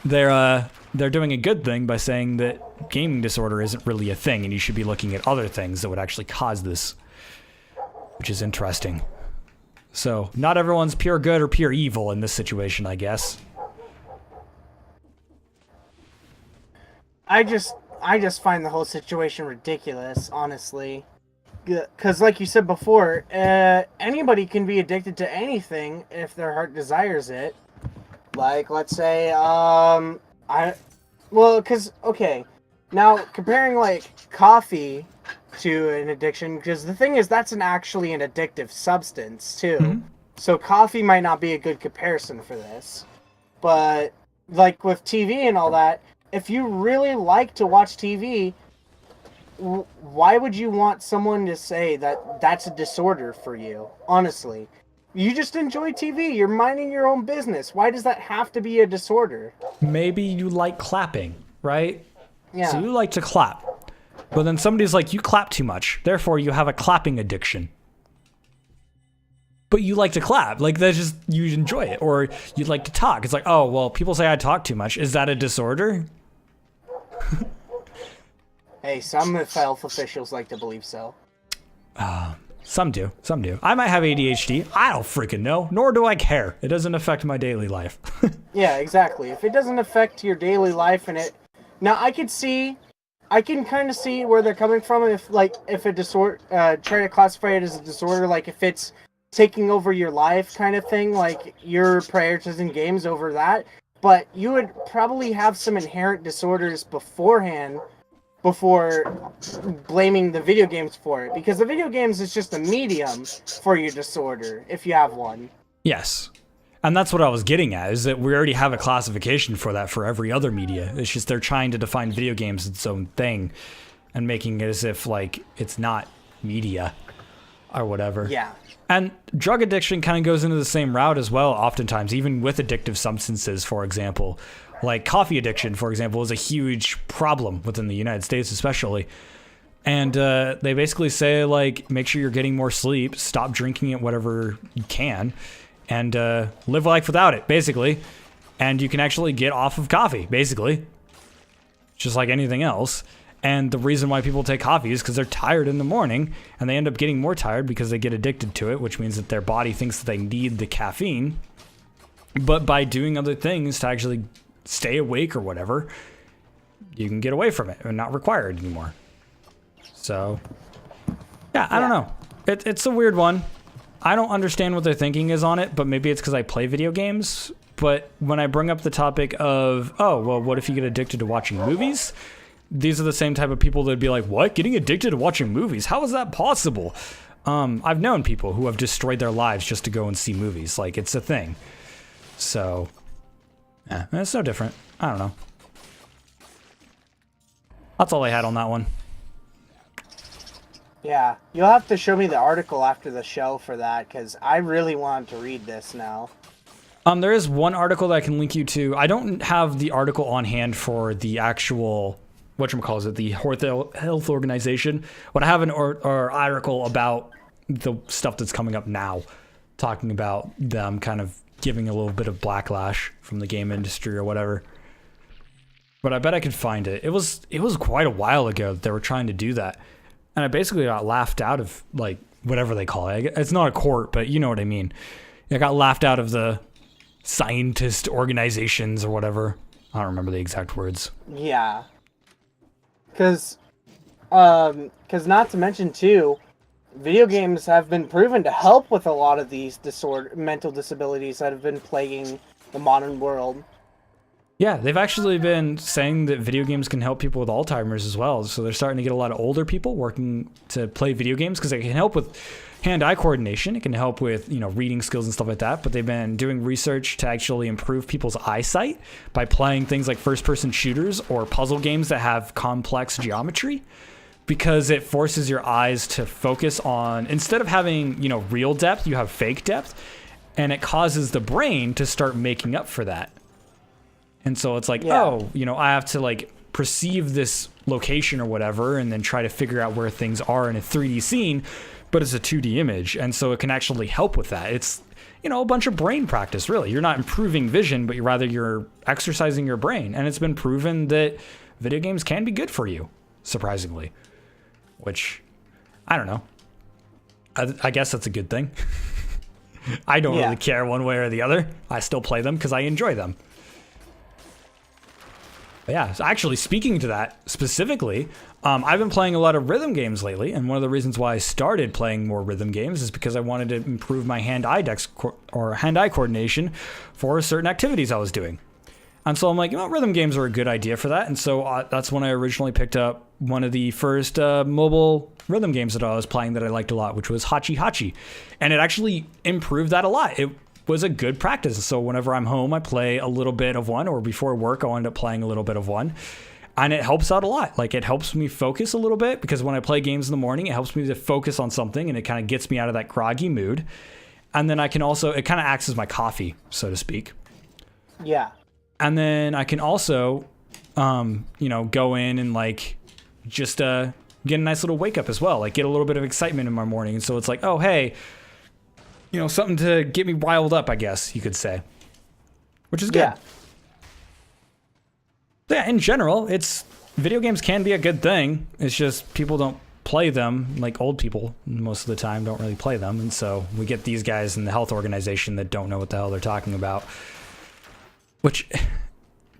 they're doing a good thing by saying that gaming disorder isn't really a thing and you should be looking at other things that would actually cause this, which is interesting. So not everyone's pure good or pure evil in this situation, I guess. I just find the whole situation ridiculous, honestly. Because like you said before, anybody can be addicted to anything if their heart desires it. Like, let's say, okay, now comparing like coffee to an addiction, because the thing is that's actually an addictive substance too. Mm-hmm. So coffee might not be a good comparison for this, but like with TV and all that, if you really like to watch TV, why would you want someone to say that that's a disorder for you? Honestly. You just enjoy TV. You're minding your own business. Why does that have to be a disorder? Maybe you like clapping, right? Yeah. So you like to clap. But then somebody's like, you clap too much. Therefore, you have a clapping addiction. But you like to clap. Like, that's just, you enjoy it. Or you like to talk. It's like, oh, well, people say I talk too much. Is that a disorder? Hey, some health officials like to believe so. Some do. I might have ADHD. I don't freaking know. Nor do I care. It doesn't affect my daily life. Yeah, exactly. If it doesn't affect your daily life and it... Now, I can kind of see where they're coming from if a disorder... try to classify it as a disorder, like if it's taking over your life kind of thing, like you're prioritizing games over that. But you would probably have some inherent disorders beforehand before blaming the video games for it. Because the video games is just a medium for your disorder, if you have one. Yes. And that's what I was getting at, is that we already have a classification for that for every other media. It's just they're trying to define video games its own thing and making it as if, like, it's not media or whatever. Yeah. And drug addiction kind of goes into the same route as well, oftentimes, even with addictive substances, for example. Like coffee addiction, for example, is a huge problem within the United States, especially. And they basically say, like, make sure you're getting more sleep, stop drinking it whatever you can, and live life without it, basically. And you can actually get off of coffee, basically. Just like anything else. And the reason why people take coffee is because they're tired in the morning, and they end up getting more tired because they get addicted to it, which means that their body thinks that they need the caffeine. But by doing other things to actually stay awake or whatever, you can get away from it and not require it anymore. So, yeah, I don't know. It's a weird one. I don't understand what their thinking is on it, but maybe it's because I play video games. But when I bring up the topic of, oh, well, what if you get addicted to watching movies? These are the same type of people that'd be like, what? Getting addicted to watching movies? How is that possible? I've known people who have destroyed their lives just to go and see movies. Like, it's a thing. So, yeah, it's no different. I don't know. That's all I had on that one. Yeah, you'll have to show me the article after the show for that, because I really want to read this now. There is one article that I can link you to. I don't have the article on hand for the actual, whatchamacallit, the Health Organization, but I have an article about the stuff that's coming up now, talking about them kind of giving a little bit of backlash from the game industry or whatever. But I bet I could find it. It was quite a while ago that they were trying to do that. And I basically got laughed out of, like, whatever they call it. It's not a court, but you know what I mean. I got laughed out of the scientist organizations or whatever. I don't remember the exact words. Yeah. Because not to mention, too, video games have been proven to help with a lot of these mental disabilities that have been plaguing the modern world. Yeah, they've actually been saying that video games can help people with Alzheimer's as well. So they're starting to get a lot of older people working to play video games because it can help with hand-eye coordination. It can help with, reading skills and stuff like that. But they've been doing research to actually improve people's eyesight by playing things like first-person shooters or puzzle games that have complex geometry, because it forces your eyes to focus on, instead of having, real depth, you have fake depth, and it causes the brain to start making up for that. And so it's like, I have to, like, perceive this location or whatever and then try to figure out where things are in a 3D scene, but it's a 2D image. And so it can actually help with that. It's, a bunch of brain practice, really. You're not improving vision, but you're exercising your brain. And it's been proven that video games can be good for you, surprisingly. Which, I don't know. I guess that's a good thing. I don't really care one way or the other. I still play them because I enjoy them. But yeah, so actually speaking to that specifically, I've been playing a lot of rhythm games lately, and one of the reasons why I started playing more rhythm games is because I wanted to improve my hand-eye coordination for certain activities I was doing. And so I'm like, rhythm games are a good idea for that. And so that's when I originally picked up one of the first mobile rhythm games that I was playing that I liked a lot, which was Hachi Hachi. And it actually improved that a lot. It was a good practice. So whenever I'm home, I play a little bit of one, or before work, I'll end up playing a little bit of one. And it helps out a lot. Like, it helps me focus a little bit, because when I play games in the morning, it helps me to focus on something, and it kind of gets me out of that groggy mood. And then I can also, it kind of acts as my coffee, so to speak. Yeah. And then I can also, go in and, like, just get a nice little wake up as well. Like, get a little bit of excitement in my morning. And so it's like, oh, hey, something to get me riled up, I guess you could say. Which is good. Yeah. Yeah, in general, video games can be a good thing. It's just people don't play them, like old people most of the time don't really play them, and so we get these guys in the health organization that don't know what the hell they're talking about, which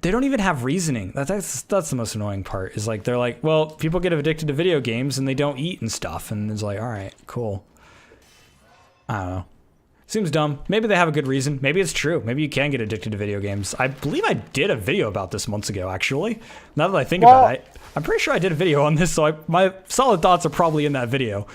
they don't even have reasoning. That's the most annoying part, is like they're like, well, people get addicted to video games and they don't eat and stuff, and it's like, all right, cool. I don't know. Seems dumb. Maybe they have a good reason. Maybe it's true. Maybe you can get addicted to video games. I believe I did a video about this months ago, actually. Now that I think about it, I'm pretty sure I did a video on this, so my solid thoughts are probably in that video.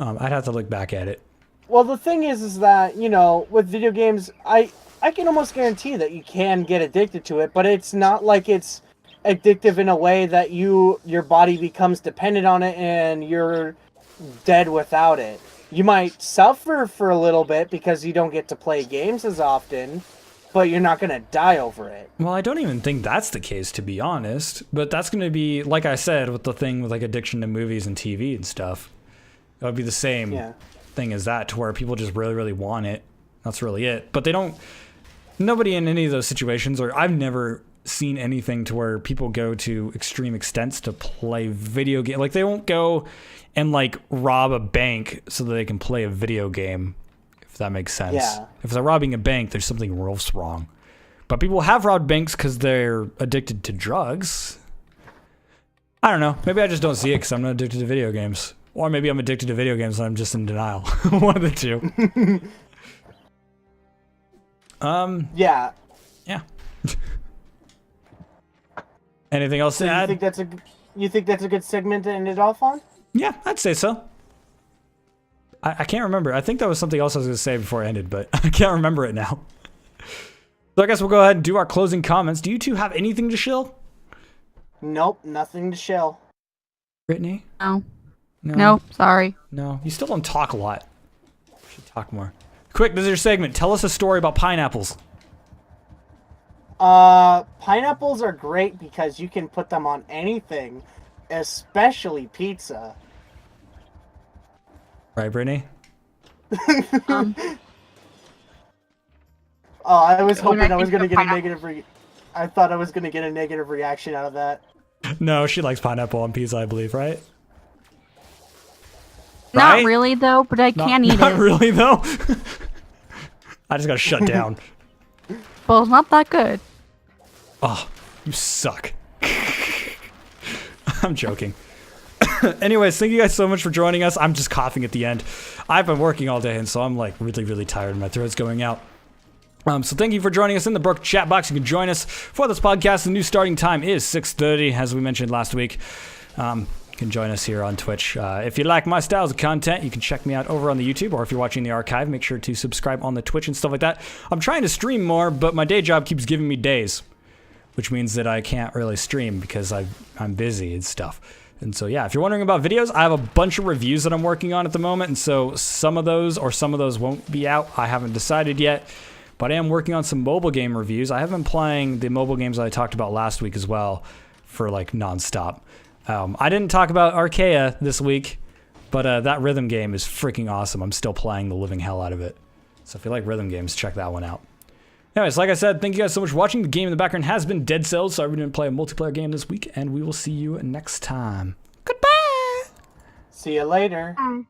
I'd have to look back at it. Well, the thing is that, you know, with video games, I can almost guarantee that you can get addicted to it, but it's not like it's addictive in a way that your body becomes dependent on it and you're dead without it. You might suffer for a little bit because you don't get to play games as often, but you're not going to die over it. Well, I don't even think that's the case, to be honest. But that's going to be, like I said, with the thing with like addiction to movies and TV and stuff. It would be the same thing as that, to where people just really, really want it. That's really it. But nobody in any of those situations, or I've never seen anything to where people go to extreme extents to play video game. Like, they won't go and like rob a bank so that they can play a video game, if that makes sense. Yeah. If they're robbing a bank, there's something else wrong. But people have robbed banks because they're addicted to drugs. I don't know. Maybe I just don't see it because I'm not addicted to video games. Or maybe I'm addicted to video games and I'm just in denial. One of the two. Yeah. Yeah. Anything else to add? You think that's a good segment to end it off on? Yeah, I'd say so. I can't remember. I think that was something else I was going to say before it ended, but I can't remember it now. So I guess we'll go ahead and do our closing comments. Do you two have anything to shill? Nope, nothing to shill. Brittany? No. No, sorry. No, you still don't talk a lot. You should talk more. Quick, this is your segment. Tell us a story about pineapples. Pineapples are great because you can put them on anything, especially pizza. Right, Brittany? I was hoping I was going to get a negative I thought I was going to get a negative reaction out of that. No, she likes pineapple on pizza, I believe, right? Not really, though, but I can eat it. Not really, though? I just got shut down. Well, it's not that good. Oh, you suck. I'm joking. Anyways, thank you guys so much for joining us. I'm just coughing at the end. I've been working all day, and so I'm like really, really tired. My throat's going out. So thank you for joining us in the Broken Chatbox. You can join us for this podcast. The new starting time is 6:30, as we mentioned last week. You can join us here on Twitch. If you like my styles of content, you can check me out over on the YouTube, or if you're watching the archive, make sure to subscribe on the Twitch and stuff like that. I'm trying to stream more, but my day job keeps giving me days, which means that I can't really stream because I'm busy and stuff. And so, yeah, if you're wondering about videos, I have a bunch of reviews that I'm working on at the moment, and so some of those won't be out. I haven't decided yet, but I am working on some mobile game reviews. I have been playing the mobile games that I talked about last week as well for, like, nonstop. I didn't talk about Archaea this week, but that rhythm game is freaking awesome. I'm still playing the living hell out of it. So if you like rhythm games, check that one out. Anyways, like I said, thank you guys so much for watching. The game in the background has been Dead Cells, so we didn't play a multiplayer game this week, and we will see you next time. Goodbye! See you later. Bye.